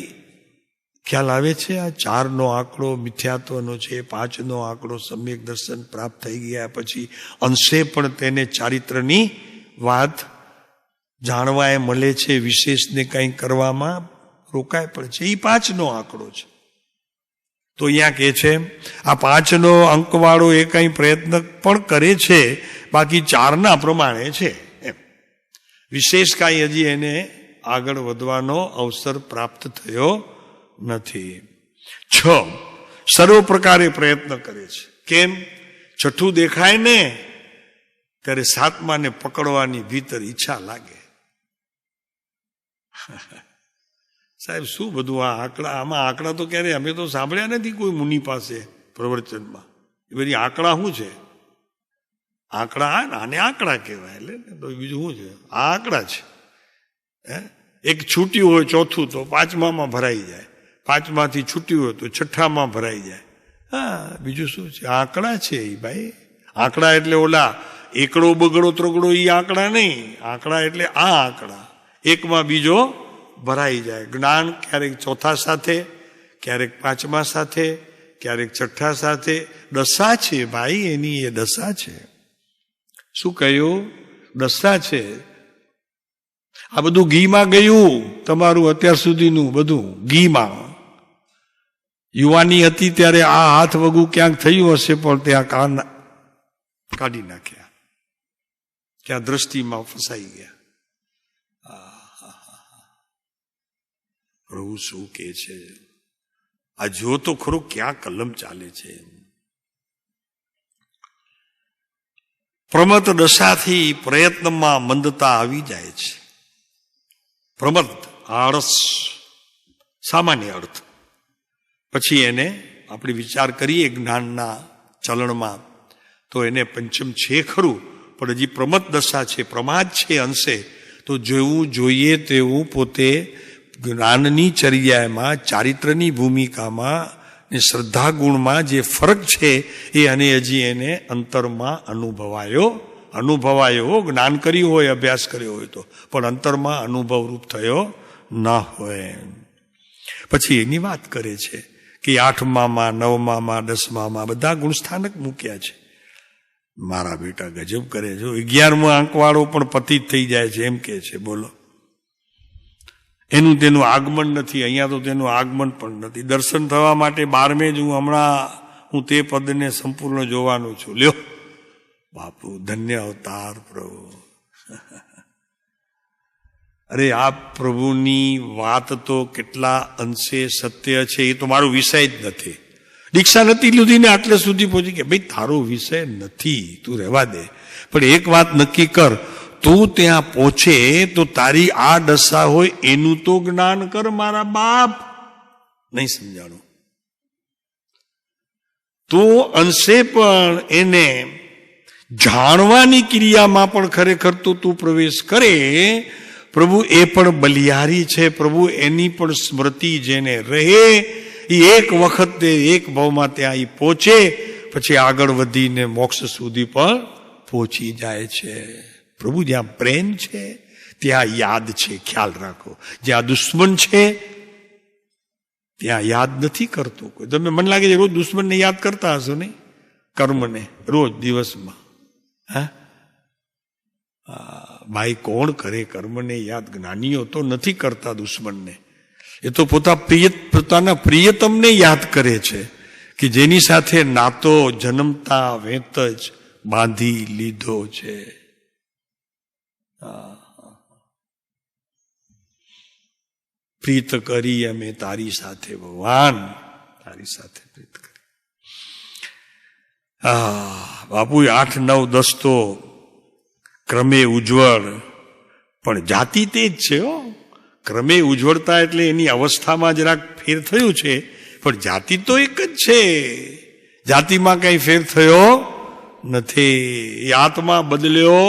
ખ્યાલ આવે છે? આ 4નો આંકડો મિથ્યાત્વનો છે, 5નો આંકડો સમ્યક દર્શન પ્રાપ્ત થઈ ગયા પછી અંશે પણ તેને ચારિત્રની વાત જાણવા એ મળે છે, વિશેષને કંઈ કરવામાં રોકાય પણ છે. એ 5નો આંકડો છે. તો અહીંયા કહે છે આ 5નો અંકવાળો એ કંઈ પ્રયત્ન પણ કરે છે, બાકી 4ના પ્રમાણે છે એમ. વિશેષ કાંઈ હજી એને આગળ વધવાનો અવસર પ્રાપ્ત થયો નથી. 6 સર્વ પ્રકારે પ્રયત્ન કરે છે. કેમ? 6ઠું દેખાય ને ત્યારે 7માને પકડવાની ભીતર ઈચ્છા લાગે. સાહેબ શું બધું આ આંકડા, આમાં આંકડા તો ક્યારે અમે તો સાંભળ્યા નથી કોઈ મુનિ પાસે પ્રવચનમાં. એ બધી આંકડા શું છે? આંકડા આને આંકડા કહેવાય, એટલે તો બીજું શું છે? આ આંકડા છે. એક છૂટ્યું હોય 4થું તો 5મામાં ભરાઈ જાય, 5માંથી છૂટ્યું હોય તો 6ઠામાં ભરાઈ જાય. બીજું શું છે? આંકડા છે એ ભાઈ. આંકડા એટલે ઓલા એકડો બગડો ત્રગડો એ આંકડા નહીં. આંકડા એટલે આ આંકડા, એકમાં બીજો ભરાઈ જાય. જ્ઞાન ક્યારેક 4થા સાથે, ક્યારેક 5મા સાથે, ક્યારેક 6ઠા સાથે. દશા છે ભાઈ, એની એ દશા છે. શું કહ્યું? દશા છે. આ બધું ઘીમાં ગયું, તમારું અત્યાર સુધીનું બધું ઘીમાં. યુવાની હતી ત્યારે આ હાથ વગું ક્યાંક થયું હશે, પણ ત્યાં કાન કાઢી નાખ્યા, ત્યાં દ્રષ્ટિમાં ફસાઈ ગયા. પ્રભુ શું કે છે? આ જો તો ખરું ક્યાં કલમ ચાલે છે. પ્રમત દશાથી પ્રયત્નમાં મંદતા આવી જાય છે. પ્રમત આળસ સામાન્ય અર્થ. પછી એને આપણે વિચાર કરીએ જ્ઞાનના ચલણમાં તો એને પંચમ છે ખરું, પણ હજી પ્રમત દશા છે, પ્રમાદ છે અંશે. તો જેવું જોઈએ તેવું પોતે જ્ઞાનની ચર્યામાં, ચારિત્રની ભૂમિકામાં ને શ્રદ્ધા ગુણમાં જે ફરક છે એ અને હજી એને અંતરમાં અનુભવાયો. જ્ઞાન કર્યું હોય, અભ્યાસ કર્યો હોય તો, પણ અંતરમાં અનુભવરૂપ થયો ના હોય. પછી એની વાત કરે છે કે 8મામાં, 9મામાં, 10મામાં બધા ગુણસ્થાનક મૂક્યા છે. મારા બેટા ગજબ કરે છે. 11મો આંકવાળો પણ પતિત થઈ જાય છે એમ કે છે. બોલો, તેનું આગમન નથી. અહીંયા તો તેનું આગમન પણ નથી. દર્શન થવા માટે 12મે જ હું તે પદને સંપૂર્ણ જોવાનું છું. લ્યો બાપુ, ધન્ય અવતાર પ્રભુ. અરે આ પ્રભુની વાત તો કેટલા અંશે સત્ય છે એ તો મારો વિષય જ નથી. દીક્ષા નથી લીધી ને આટલે સુધી પહોંચી કે ભાઈ તારો વિષય નથી, તું રહેવા દે. પણ એક વાત નક્કી કર, તું ત્યાં પહોંચે તો તારી આ દશા હોય એનું તો જ્ઞાન કર મારા બાપ. નહીં સમજાણું? તો અંશે પણ એને જાણવાની ક્રિયામાં પણ ખરેખર તો તું પ્રવેશ કરે. પ્રભુ એ પણ બલિહારી છે. પ્રભુ એની પણ સ્મૃતિ જેને રહે એ એક વખત એક ભાવમાં ત્યાં એ પહોંચે, પછી આગળ વધીને મોક્ષ સુધી પણ પહોંચી જાય છે. પ્રભુ જ્યાં પ્રેમ છે ત્યાં યાદ છે, ખ્યાલ રાખો. જ્યાં દુશ્મન છે ત્યાં યાદ નથી કરતો કોઈ. તમે મને લાગે છે રોજ દુશ્મનને યાદ કરતા હશો નહીં? કર્મને રોજ દિવસમાં. ભાઈ કોણ કરે કર્મને યાદ? જ્ઞાનીઓ તો નથી કરતા દુશ્મનને. એ તો પોતાના પ્રિયતમને યાદ કરે છે કે જેની સાથે નાતો જન્મતા વેત જ બાંધી લીધો છે. પ્રીત કરી અમે તારી સાથે ભગવાન, તારી સાથે પ્રીત કરી. બાપુ 8, 9, 10 તો ક્રમે ઉજ્જવળ, પણ જાતિ તે જ છે. ક્રમે ઉજ્જવળતા એટલે એની અવસ્થામાં જરાક ફેર થયું છે, પણ જાતિ તો એક જ છે. જાતિમાં કઈ ફેર થયો નથી. એ આત્મા બદલ્યો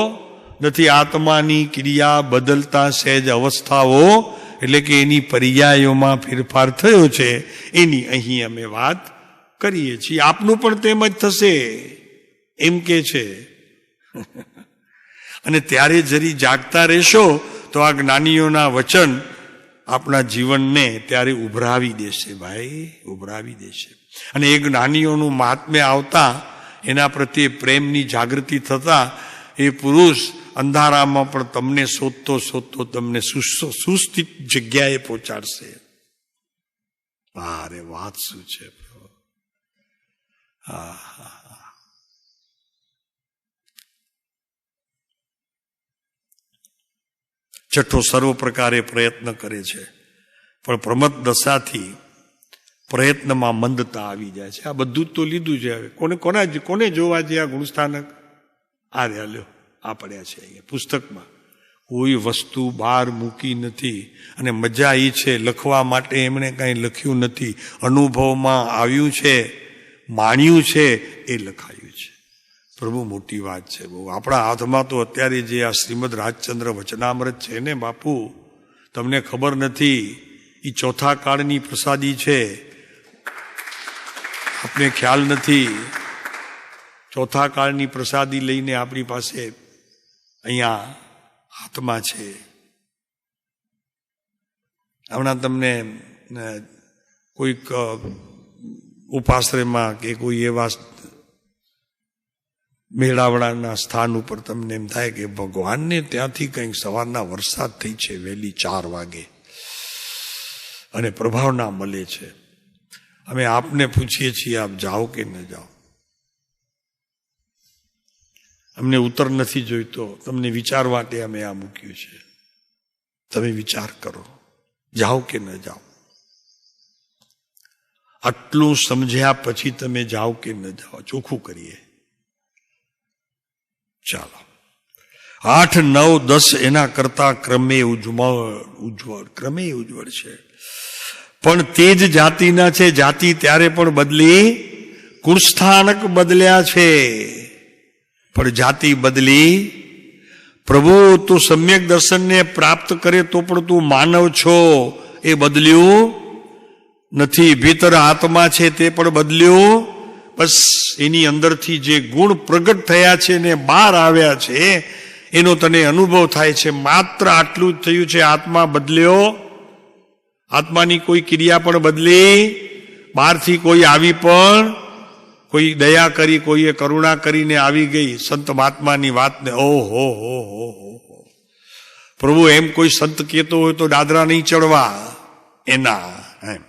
નથી. આત્માની ક્રિયા બદલતા સહેજ અવસ્થાઓ એટલે કે એની પર્યાયોમાં ફેરફાર થયો છે, એની અહીં અમે વાત કરીએ છીએ. આપનું પણ તેમ જ થશે એમ કે છે. અને ત્યારે જરી જાગતા રહેશો તો આ જ્ઞાનીઓના વચન આપણા જીવનને ત્યારે ઉભરાવી દેશે. ભાઈ, ઉભરાવી દેશે. અને એ જ્ઞાનીઓનું મહાત્મ્ય આવતા, એના પ્રત્યે પ્રેમની જાગૃતિ થતા, એ પુરુષ અંધારામાં પણ તમને શોધતો શોધતો તમને સુસ્થિત જગ્યાએ પહોંચાડશે. અરે વાત શું છે! છઠ્ઠો, સર્વ પ્રકારે પ્રયત્ન કરે છે, પણ પ્રમત દશાથી પ્રયત્નમાં મંદતા આવી જાય છે. આ બધું જ તો લીધું છે. હવે કોને જોવા છે આ ગુણસ્થાનક? આ લ્યો, આ પડ્યા છે અહીંયા પુસ્તકમાં. કોઈ વસ્તુ બહાર મૂકી નથી. અને મજા એ છે, લખવા માટે એમણે કાંઈ લખ્યું નથી. અનુભવમાં આવ્યું છે, માણ્યું છે, એ લખાયું છે. પ્રભુ મોટી વાત છે બહુ. આપણા હાથમાં તો અત્યારે જે આ શ્રીમદ રાજચંદ્ર વચનામૃત છે ને બાપુ, તમને ખબર નથી, એ ચોથા કાળની પ્રસાદી છે. આપને ખ્યાલ નથી. ચોથા કાળની પ્રસાદી લઈને આપણી પાસે અહીંયા હાથમાં છે. હમણાં તમને કોઈક ઉપાશ્રયમાં કે કોઈ એવા મેળાવડાના સ્થાન ઉપર તમને એમ થાય કે ભગવાનને ત્યાંથી કંઈક સવારના વરસાદ થઈ છે વહેલી 4 વાગે અને પ્રભાવના મળે છે. અમે આપને પૂછીએ છીએ, આપ જાઓ કે ન જાઓ? અમને ઉત્તર નથી જોઈતો. તમને વિચાર માટે અમે આ મૂક્યું છે. તમે વિચાર કરો, જાઓ કે ન જાઓ? આટલું સમજ્યા પછી તમે જાઓ કે ન જાઓ? ચોખ્ખું કરીએ. ચાલો, 8, 9, 10 એના કરતા ક્રમે ઉજ્જવળ છે. પણ તે જ જાતિના છે. જાતિ ત્યારે પણ બદલી, કુળસ્થાનક બદલ્યા છે, પણ જાતિ બદલી. પ્રભુ તું સમ્યક દર્શનને પ્રાપ્ત કરે તો પણ તું માનવ છો, એ બદલ્યું નથી. ભીતર આત્મા છે તે પણ બદલ્યું. બસ એની અંદરથી જે ગુણ પ્રગટ થયા છે ને બહાર આવ્યા છે, એનો તને અનુભવ થાય છે. માત્ર આટલું જ થયું છે. આત્મા બદલ્યો. આત્માની કોઈ ક્રિયા પણ બદલી. બહારથી કોઈ આવી, પણ કોઈ દયા કરી, કોઈએ કરુણા કરીને આવી ગઈ સંત મહાત્માની વાતને. ઓહો હો હો હો! પ્રભુ એમ કોઈ સંત કહેતો હોય તો દાદરા નહીં ચડવા એના. એમ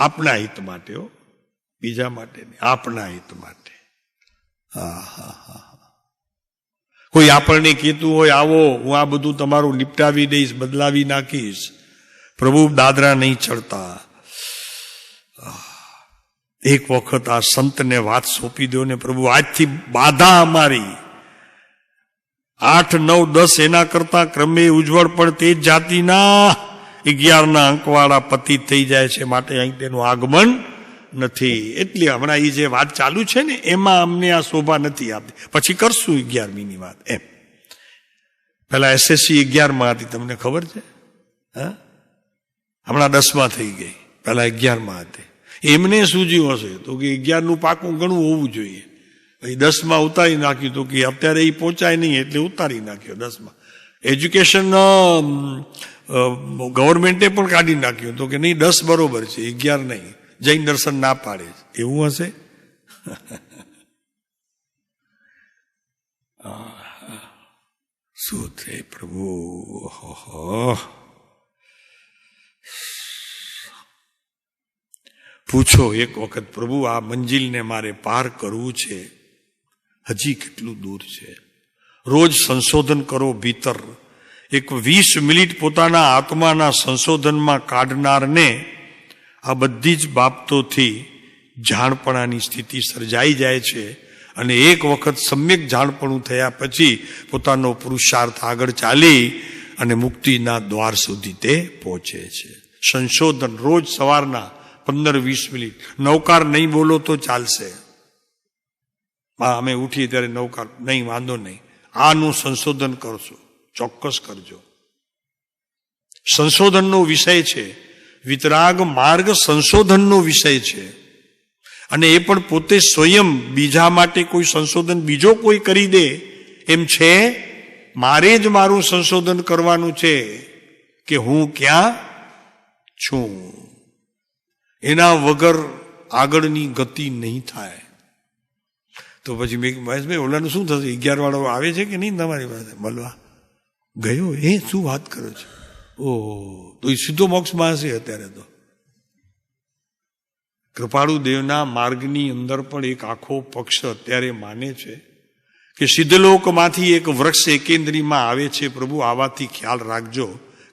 આપના હિત માટે, હો, બીજા માટે નહીં, આપના હિત માટે. કોઈ આપણને કહેતું હોય, આવો હું આ બધું તમારું નિપટાવી દઈશ, બદલાવી નાખીશ, પ્રભુ દાદરા નહીં ચડતા. એક વખત આ સંતને વાત સોંપી દો ને, પ્રભુ આજથી બાધા અમારી. 8, 9, 10 એના કરતા ક્રમે ઉજ્જવળ, પણ તે જ જાતિના 11ના અંકવાળા પતિ થઈ જાય છે, માટે અહીં તેનું આગમન નથી. એટલે હમણાં એ જે વાત ચાલુ છે ને, એમાં અમને આ શોભા નથી આપતી. પછી કરશું 11મીની વાત. એમ પેલા SSC 11માં હતી, તમને ખબર છે? હા, હમણાં 10માં થઈ ગઈ, પેલા 11માં હતી. એમને સૂઝ્યું હશે તો કે 11નું પાકું ઘણું હોવું જોઈએ. પછી 10માં ઉતારી નાખ્યું, તો કે અત્યારે એ પહોંચાય નહીં એટલે ઉતારી નાખ્યો 10માં. એજ્યુકેશન ગવર્મેન્ટે પણ કાઢી નાખ્યું, તો કે નહીં 10 બરોબર છે, 11 નહીં. જૈન દર્શન ના પાડે. એવું હશે? શું છે પ્રભુ! પૂછો એક વખત, પ્રભુ આ મંજિલને મારે પાર કરવું છે, હજી કેટલું દૂર છે? રોજ સંશોધન કરો ભીતર. એક 20 મિનિટ પોતાના આત્માના સંશોધનમાં કાઢનારને આ બધી જ બાબતોથી જાણપણાની સ્થિતિ સર્જાઈ જાય છે. અને એક વખત સમ્યક જાણપણું થયા પછી પોતાનો પુરુષાર્થ આગળ ચાલી અને મુક્તિના દ્વાર સુધી તે પહોંચે છે. સંશોધન રોજ સવારના 15-20 મિનિટ. નવકાર નહીં બોલો તો ચાલશે. અમે ઉઠીએ ત્યારે નવકાર નહીં, વાંધો નહીં. આનું સંશોધન કરશો, ચોક્કસ કરજો. સંશોધનનો વિષય છે. વિતરાગ માર્ગ સંશોધનનો વિષય છે. અને એ પણ પોતે સ્વયં. બીજા માટે કોઈ સંશોધન બીજો કોઈ કરી દે એમ છે? મારે જ મારું સંશોધન કરવાનું છે કે હું ક્યાં છું. એના વગર આગળની ગતિ નહીં થાય. તો પછી મેં મહેશભાઈ ઓલાનું શું થશે? 11 વાળો આવે છે કે નહીં તમારી પાસે મળવા? ગયો? એ શું વાત કરો છો? ઓહ, તો એ સીધો મોક્ષમાં હશે અત્યારે તો. કૃપાળુ દેવના માર્ગની અંદર પણ એક આખો પક્ષ અત્યારે માને છે કે સિદ્ધલોકમાંથી એક વૃક્ષ એકેન્દ્રીમાં આવે છે. પ્રભુ આવાથી ખ્યાલ રાખજો,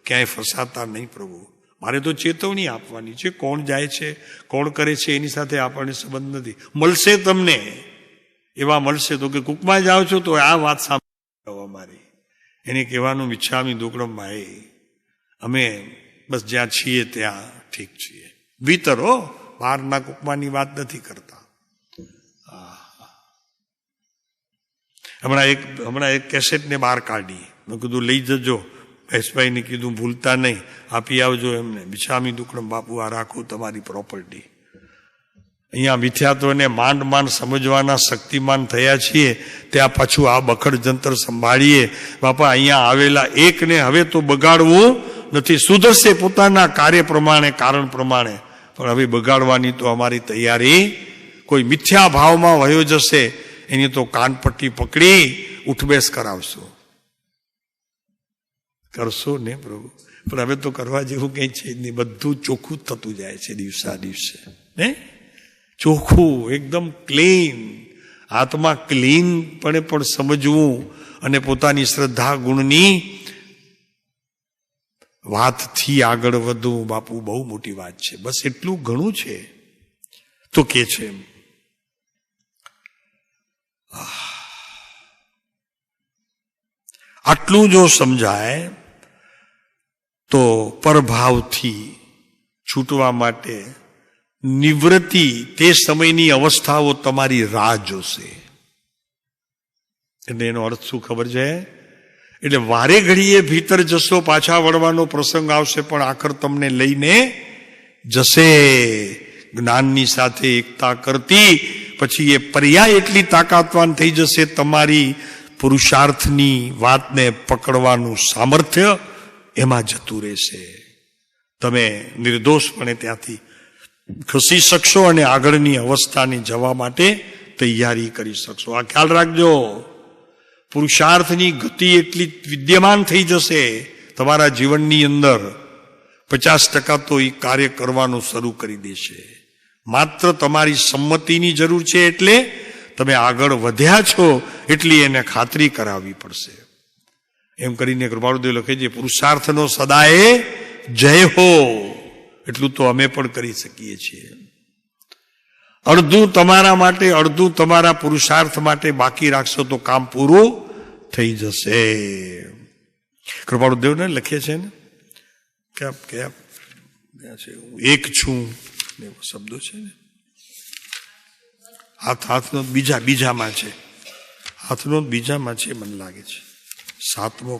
ક્યાંય ફસાતા નહીં પ્રભુ. મારે તો ચેતવણી આપવાની છે. કોણ જાય છે, કોણ કરે છે એની સાથે આપણને સંબંધ નથી. મળશે તમને, એવા મળશે. તો કે કુકમાં જાઓ છો તો આ વાત સાંભળો અમારી. એને કહેવાનું મિચ્છામી દુક્કડમ એ અમે બસ જ્યાં છીએ ત્યાં ઠીક છીએ. ભીતરો બહારના કુકમાની વાત નથી કરતા. હમણાં એક કેસેટને બહાર કાઢી. મેં કીધું લઈ જજો. મહેશભાઈને કીધું ભૂલતા નહીં, આપી આવજો એમને. મિચ્છામી દુક્કડમ બાપુ, આ રાખો તમારી પ્રોપર્ટી. અહીંયા મિથ્યાત્વને માંડ માંડ સમજવાના શક્તિમાન થયા છીએ, ત્યાં પાછું આ બખડ જંતર સંભાળીએ. બાપા અહીંયા આવેલા એકને હવે તો બગાડવું નથી. સુધરશે પોતાના કાર્ય પ્રમાણે, કારણ પ્રમાણે, પણ હવે બગાડવાની તો અમારી તૈયારી. કોઈ મિથ્યા ભાવમાં વયો જશે એની તો કાનપટ્ટી પકડી ઉઠબેસ કરાવશો. કરશો ને પ્રભુ? પણ હવે તો કરવા જેવું કંઈ છે નહીં. બધું ચોખ્ખું જ થતું જાય છે દિવસા દિવસે. ને ચોખ્ખું, એકદમ ક્લીન. આત્મા ક્લીનપણે પણ સમજવું અને પોતાની શ્રદ્ધા ગુણની વાતથી આગળ વધવું, બાપુ બહુ મોટી વાત છે. બસ એટલું ઘણું છે. તો કે છે આટલું જો સમજાય તો પરભાવથી છૂટવા માટે નિવૃત્તિ, તે સમયની અવસ્થાઓ તમારી રાહ જોશે. એટલે એનો અર્થ શું ખબર છે? એટલે વારે ઘડીએ ભીતર જશો, પાછા વળવાનો પ્રસંગ આવશે, પણ આખર તમને લઈને જશે. જ્ઞાનની સાથે એકતા કરતી પછી એ પર્યાય એટલી તાકાતવાન થઈ જશે, તમારી પુરુષાર્થની વાતને પકડવાનું સામર્થ્ય એમાં જતું રહેશે. તમે નિર્દોષપણે ત્યાંથી ખસી શકશો અને આગળની અવસ્થાને જવા માટે તૈયારી કરી શકશો. આ ખ્યાલ રાખજો. પુરુષાર્થની ગતિ એટલી વિદ્યમાન થઈ જશે તમારા જીવનની અંદર, 50% તો એ કાર્ય કરવાનું શરૂ કરી દેશે. માત્ર તમારી સંમતિની જરૂર છે. એટલે તમે આગળ વધ્યા છો એટલી એને ખાતરી કરાવવી પડશે. એમ કરીને કૃપાળુદેવ લખે છે, પુરુષાર્થનો સદાય જય હો. એટલું તો અમે પણ કરી શકીએ છીએ. અડધું તમારા માટે, અડધું તમારા પુરુષાર્થ માટે બાકી રાખશો તો કામ પૂરું થઈ જશે. કૃપાળુદેવને લખે છે ને કે એક છું શબ્દો છે ને, હાથનો બીજામાં છે. હાથનો બીજામાં છે મને લાગે છે. 7મો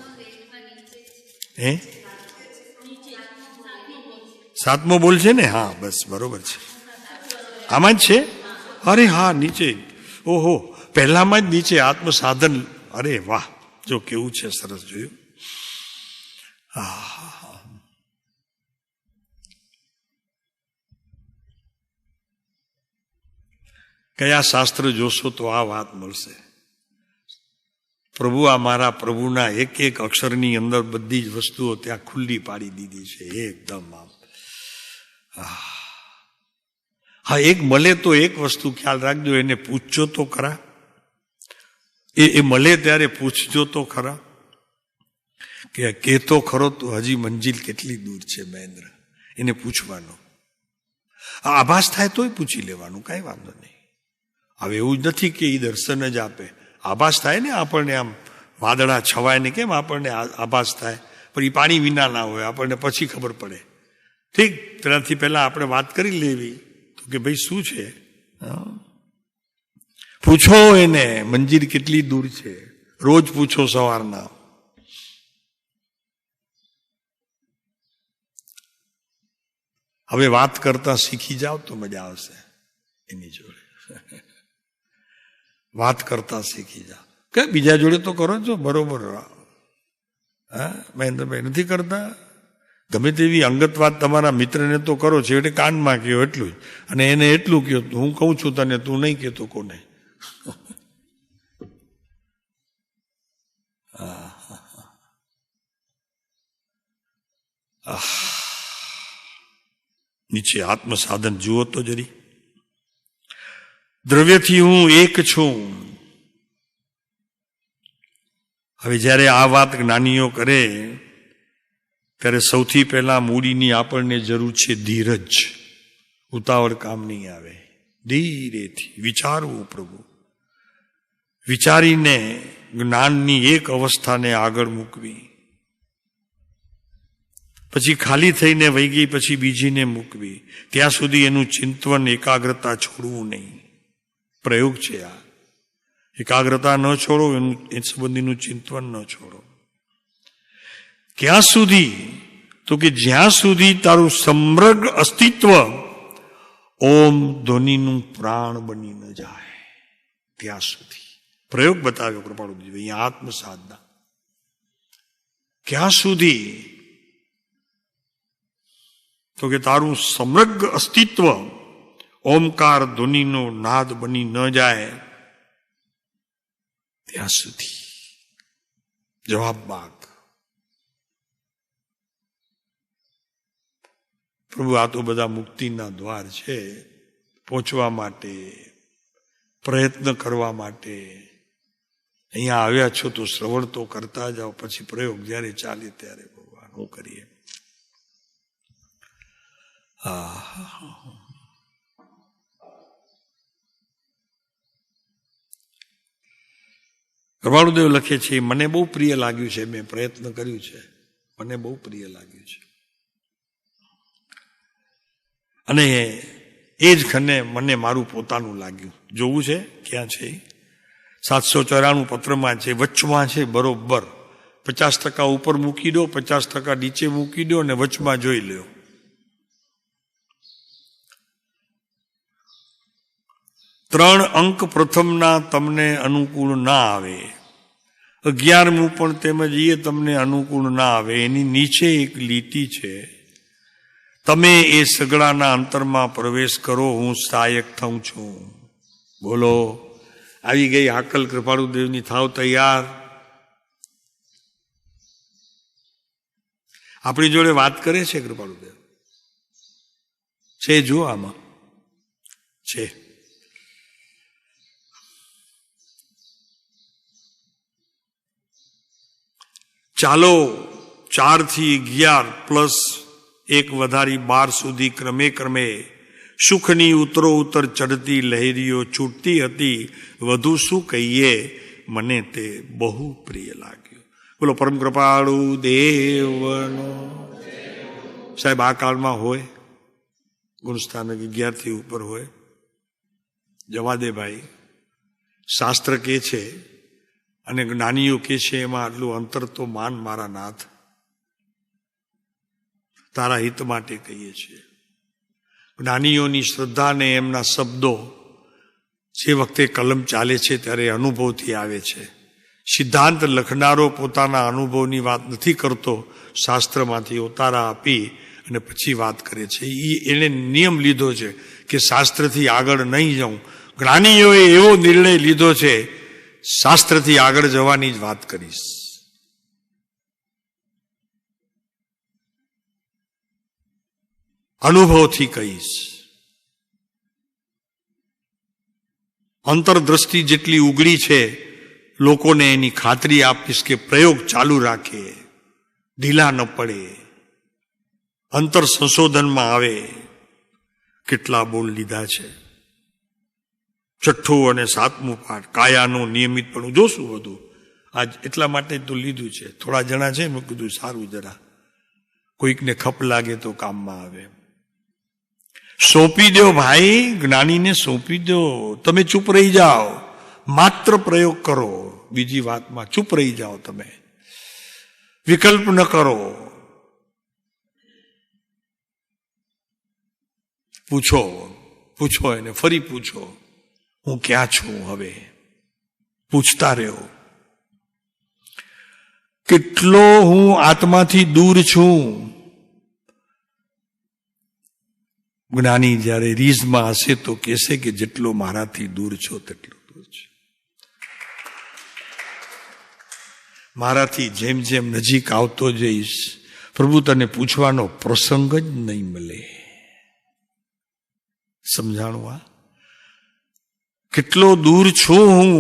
સાતમો બોલ છે ને? હા બસ બરોબર છે. આમાં જ છે. અરે હા, નીચે. ઓહો, પહેલામાં જ નીચે આત્મ સાધન. અરે વાહ, જો કેવું છે, સરસ જોયું. કયા શાસ્ત્ર જોશો તો આ વાત મળશે. પ્રભુ, આ મારા પ્રભુના એક એક અક્ષરની અંદર બધી જ વસ્તુઓ ત્યાં ખુલ્લી પાડી દીધી છે એકદમ. આમ હા, એક મળે તો એક વસ્તુ ખ્યાલ રાખજો, એને પૂછજો તો ખરા. એ મળે ત્યારે પૂછજો તો ખરા કે તો ખરો તો હજી મંજિલ કેટલી દૂર છે મહેન્દ્ર. એને પૂછવાનો. આભાસ થાય તોય પૂછી લેવાનું, કાંઈ વાંધો નહીં. હવે એવું જ નથી કે એ દર્શન જ આપે. આભાસ થાય ને આપણને, આમ વાદળા છવાય ને કેમ આપણને આભાસ થાય, પણ એ પાણી વિના ના હોય, આપણને પછી ખબર પડે. ઠીક, તેનાથી પહેલા આપણે વાત કરી લેવી તો કે ભાઈ શું છે. પૂછો એને મંજિર કેટલી દૂર છે, રોજ પૂછો સવારના. હવે વાત કરતા શીખી જાઓ તો મજા આવશે એની જોડે. વાત કરતા શીખી જાઓ. કે બીજા જોડે તો કરો છો બરોબર, હા મહેન્દ્રભાઈ નથી કરતા. ગમે તેવી અંગત વાત તમારા મિત્રને તો કરો છો, એટલે કાનમાં કહો એટલું જ, અને એને એટલું કહો હું કહું છું તને, તું નહીં કહેતો કોને. નીચે આત્મસાધન જુઓ તો જરી. દ્રવ્યથી હું એક છું. હવે જ્યારે આ વાત જ્ઞાનીઓ કરે ત્યારે સૌથી પહેલા મૂડીની આપણને જરૂર છે ધીરજ. ઉતાવળ કામ નહીં આવે, ધીરેથી વિચારવું પ્રભુ. વિચારીને જ્ઞાનની એક અવસ્થાને આગળ મૂકવી, પછી ખાલી થઈને વહી ગઈ પછી બીજીને મૂકવી. ત્યાં સુધી એનું ચિંતન એકાગ્રતા છોડવું નહીં. પ્રયોગ છે આ. એકાગ્રતા ન છોડો, એનું એ સંબંધીનું ચિંતન ન છોડો. ક્યાં સુધી? તો કે જ્યાં સુધી તારું સમગ્ર અસ્તિત્વ ઓમ ધ્વનિનું પ્રાણ બની ન જાય ત્યાં સુધી. પ્રયોગ બતાવ્યો કૃપાળુજી અહીંયા આત્મસાધના. ક્યાં સુધી? તો કે તારું સમગ્ર અસ્તિત્વ ઓમકાર ધ્વનિનો નાદ બની ન જાય ત્યાં સુધી. જવાબ બાગ. પ્રભુ આ તો બધા મુક્તિના દ્વાર છે. પહોંચવા માટે, પ્રયત્ન કરવા માટે અહીંયા આવ્યા છો તો શ્રવણ તો કરતા જાઓ, પછી પ્રયોગ જ્યારે ચાલે ત્યારે ભગવાન હું કરીએ. કૃપાળુદેવ લખે છે, મને બહુ પ્રિય લાગ્યું છે, મેં પ્રયત્ન કર્યું છે, મને બહુ પ્રિય લાગ્યું છે. અને એ જ ખને મને મારું પોતાનું લાગ્યું. જોવું છે ક્યાં છે? 794 પત્રમાં છે, વચમાં છે બરોબર. 50% ઉપર મૂકી દો, 50% નીચે મૂકી દો અને વચમાં જોઈ લો. ત્રણ અંક પ્રથમના તમને અનુકૂળ ના આવે, 11મું પણ તેમજ એ તમને અનુકૂળ ના આવે. એની નીચે એક લીટી છે, તમે એ સગડાના અંતરમાં પ્રવેશ કરો, હું સહાયક થઉં છું. બોલો, આવી ગઈ હાકલ કૃપાળુદેવની, થાવ તૈયાર. આપણી જોડે વાત કરે છે કૃપાળુદેવ છે, જો આમાં છે. ચાલો 4 થી 11 પ્લસ 1 વધારી 12 સુધી ક્રમે ક્રમે સુખની ઉતરો ઉતર ચડતી લહેરીઓ છૂટતી હતી. વધુ શું કહીએ, મને તે બહુ પ્રિય લાગ્યું. બોલો પરમ કૃપાળુ દેવનો. સાહેબ આ કાળમાં હોય, ગુણસ્થાનક 11 થી ઉપર હોય. જવા દે ભાઈ, શાસ્ત્ર કે છે અને જ્ઞાનીઓ કે છે એમાં આટલું અંતર તો માન મારા નાથ. તારા હિત માટે કહીએ છીએ. જ્ઞાનીઓની શ્રદ્ધા ને એમના શબ્દો જે વખતે કલમ ચાલે છે ત્યારે અનુભવથી આવે છે. સિદ્ધાંત લખનારો પોતાના અનુભવની વાત નથી કરતો, શાસ્ત્રમાંથી ઉતારા આપી અને પછી વાત કરે છે. એને નિયમ લીધો છે કે શાસ્ત્રથી આગળ નહીં જાઉં. જ્ઞાનીઓએ એવો નિર્ણય લીધો છે, શાસ્ત્રથી આગળ જવાની જ વાત કરીશ. અનુભવથી કહીશ. અંતરદ્રષ્ટિ જેટલી ઉગડી છે, લોકોને એની ખાતરી આપીશ કે પ્રયોગ ચાલુ રાખે, ઢીલા ન પડે, અંતર સંશોધનમાં આવે. કેટલા બોલ લીધા છે. 6 અને 7મું પાઠ કાયાનું નિયમિતપણું જોશું બધું. આજ એટલા માટે તો લીધું છે. થોડા જણા છે, મેં કીધું સારું જરા કોઈકને ખપ લાગે તો કામમાં આવે. સોંપી દો ભાઈ, જ્ઞાનીને સોંપી દો. તમે ચૂપ રહી જાઓ, માત્ર પ્રયોગ કરો. બીજી વાતમાં ચૂપ રહી જાઓ, તમે વિકલ્પ ન કરો. પૂછો એને, ફરી પૂછો, હું ક્યાં છું? હવે પૂછતા રહ્યો. કેટલો હું આત્માથી દૂર છું. જ્ઞાની જ્યારે રીઝમાં હશે તો કહેશે કે જેટલો મારાથી દૂર છો તેટલો દૂર છે. મારાથી જેમ જેમ નજીક આવતો જઈશ, પ્રભુ તને પૂછવાનો પ્રસંગ જ નહીં મળે. સમજાણું? આ કેટલો દૂર છું હું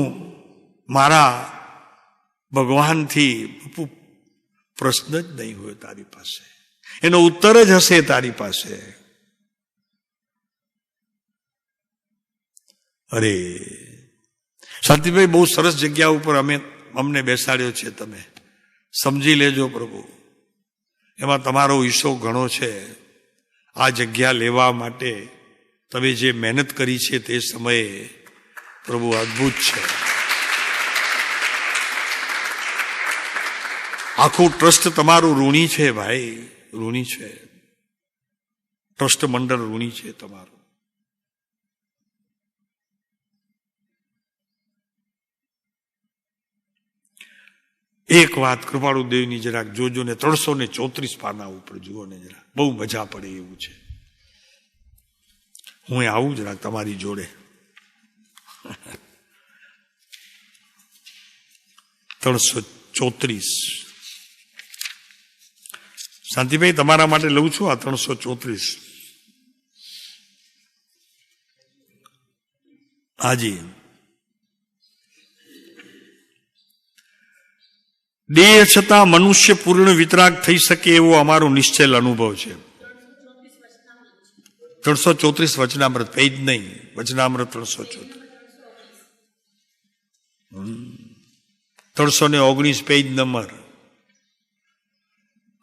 મારા ભગવાનથી. પ્રશ્ન જ નહીં હોય તારી પાસે, એનો ઉત્તર જ હશે તારી પાસે. અરે શાંતિભાઈ, બહુ સરસ જગ્યા ઉપર અમને બેસાડ્યો છે. તમે સમજી લેજો પ્રભુ, એમાં તમારો હિસ્સો ઘણો છે. આ જગ્યા લેવા માટે તમે જે મહેનત કરી છે તે સમયે પ્રભુ અદ્ભુત છે. આખું ટ્રસ્ટ તમારું ઋણી છે ભાઈ, ઋણી છે. ટ્રસ્ટ મંડળ ઋણી છે તમારું. એક વાત કૃપાળુ દેવની જરાક જોજો ને, 334 પાના ઉપર જુઓ ને જરાક, બહુ મજા પડે એવું છે. હું આવું જરાક તમારી જોડે. 334. શાંતિભાઈ, તમારા માટે લઉં છું આ 334. હાજી. દેહ છતાં મનુષ્ય પૂર્ણ વિતરાગ થઈ શકે એવો અમારો નિશ્ચલ અનુભવ છે. 334 વચનામૃત, પેજ નહીં, વચનામૃત 334. 319 પેજ નંબર.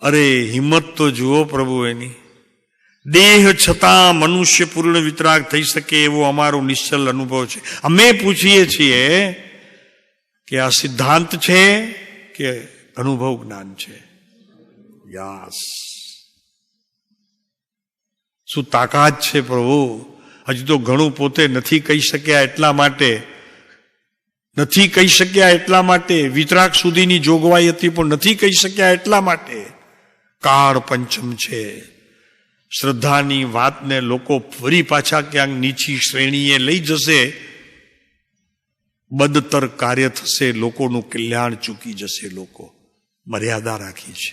અરે હિંમત તો જુઓ પ્રભુ એની. દેહ છતાં મનુષ્ય પૂર્ણ વિતરાગ થઈ શકે એવો અમારો નિશ્ચલ અનુભવ છે. અમે પૂછીએ છીએ કે આ સિદ્ધાંત છે કે અનુભવ જ્ઞાન છે? યસ. શું તાકાત છે પ્રભુ? હજી તો ઘણું પોતે નથી કહી શક્યા એટલા માટે, વિતરાગ સુધીની જોગવાઈ હતી પણ નથી કહી શક્યા એટલા માટે. કાળ પંચમ છે. શ્રદ્ધાની વાતને લોકો ફરી પાછા ક્યાંક નીચી શ્રેણીએ લઈ જશે. બદતર કાર્ય થશે, લોકોનું કલ્યાણ ચૂકી જશે. લોકો મર્યાદા રાખી છે.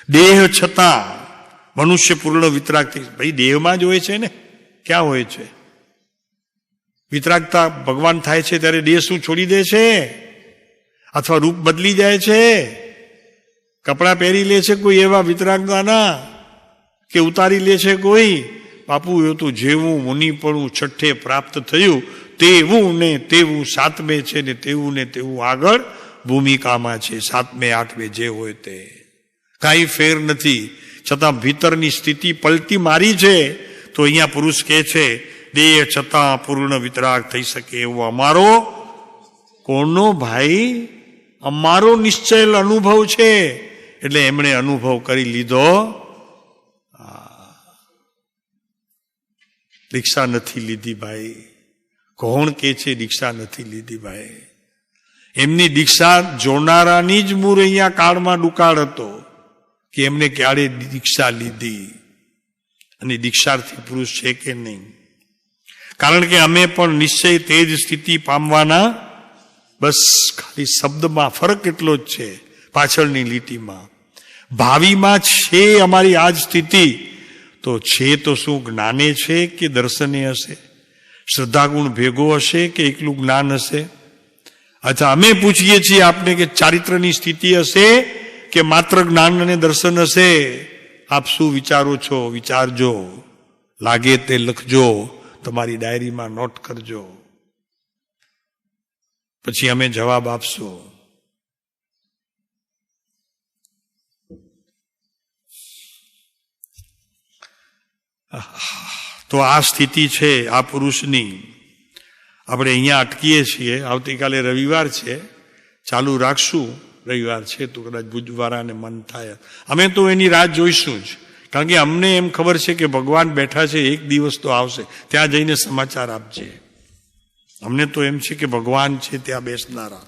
દેહ છતાં મનુષ્ય પૂર્ણ વિતરાગ થઈ. ભાઈ દેહમાં જ હોય છે ને, ક્યાં હોય છે? વિતરાગતા ભગવાન થાય છે ત્યારે દેહ શું છોડી દે છે? અથવા રૂપ બદલી જાય છે? કપડાં પહેરી લે છે કોઈ એવા વિતરાગતાના, કે ઉતારી લે છે કોઈ? બાપુ એ તો જેવું મુનિપણું છઠ્ઠે પ્રાપ્ત થયું તેવું ને તેવું સાતમે છે ને તેવું આગળ ભૂમિકામાં છે. સાતમે આઠમે જે હોય તે કાંઈ ફેર નથી. છતાં ભીતરની સ્થિતિ પલટી મારી છે. તો અહીંયા પુરુષ કહે છે દેહ છતાં પૂર્ણ વિતરાગ થઈ શકે એવો અમારો કોનો ભાઈ? અમારો નિશ્ચલ અનુભવ છે. એટલે એમણે અનુભવ કરી લીધો. દીક્ષા નથી લીધી ભાઈ. કોણ કે છે દીક્ષા નથી લીધી ભાઈ? એમની દીક્ષા જોનારાની જ મૂળ અહીંયા કાળમાં દુકાળ હતો કે એમને ક્યારે દીક્ષા લીધી અને દીક્ષાર્થી પુરુષ છે કે નહીં. કારણ કે અમે પણ નિશ્ચય તે જ સ્થિતિ પામવાના. બસ ખાલી શબ્દમાં ફરક એટલો જ છે, પાછળની લીટીમાં. ભાવિમાં છે અમારી આ જ સ્થિતિ. તો છે તો શું જ્ઞાને છે કે દર્શને હશે? શ્રદ્ધાગુણ ભેગો હશે કે એકલું જ્ઞાન હશે? અચ્છા, અમે પૂછીએ છીએ આપને કે ચારિત્રની સ્થિતિ હશે કે માત્ર જ્ઞાન અને દર્શન હશે? આપ શું વિચારો છો? વિચારજો. લાગે તે લખજો, તમારી ડાયરીમાં નોટ કરજો. પછી અમે જવાબ આપશું. તો આ સ્થિતિ છે આ પુરુષની. આપણે અહીંયા અટકીએ છીએ. આવતીકાલે રવિવાર છે, ચાલુ રાખશું. રવિવાર છે તો કદાચ બુધવારાને મન થાય. અમે તો એની રાહ જોઈશું જ, કારણ કે અમને એમ ખબર છે કે ભગવાન બેઠા છે, એક દિવસ તો આવશે. ત્યાં જઈને સમાચાર આપજે. અમને તો એમ છે કે ભગવાન છે ત્યાં બેસનારા.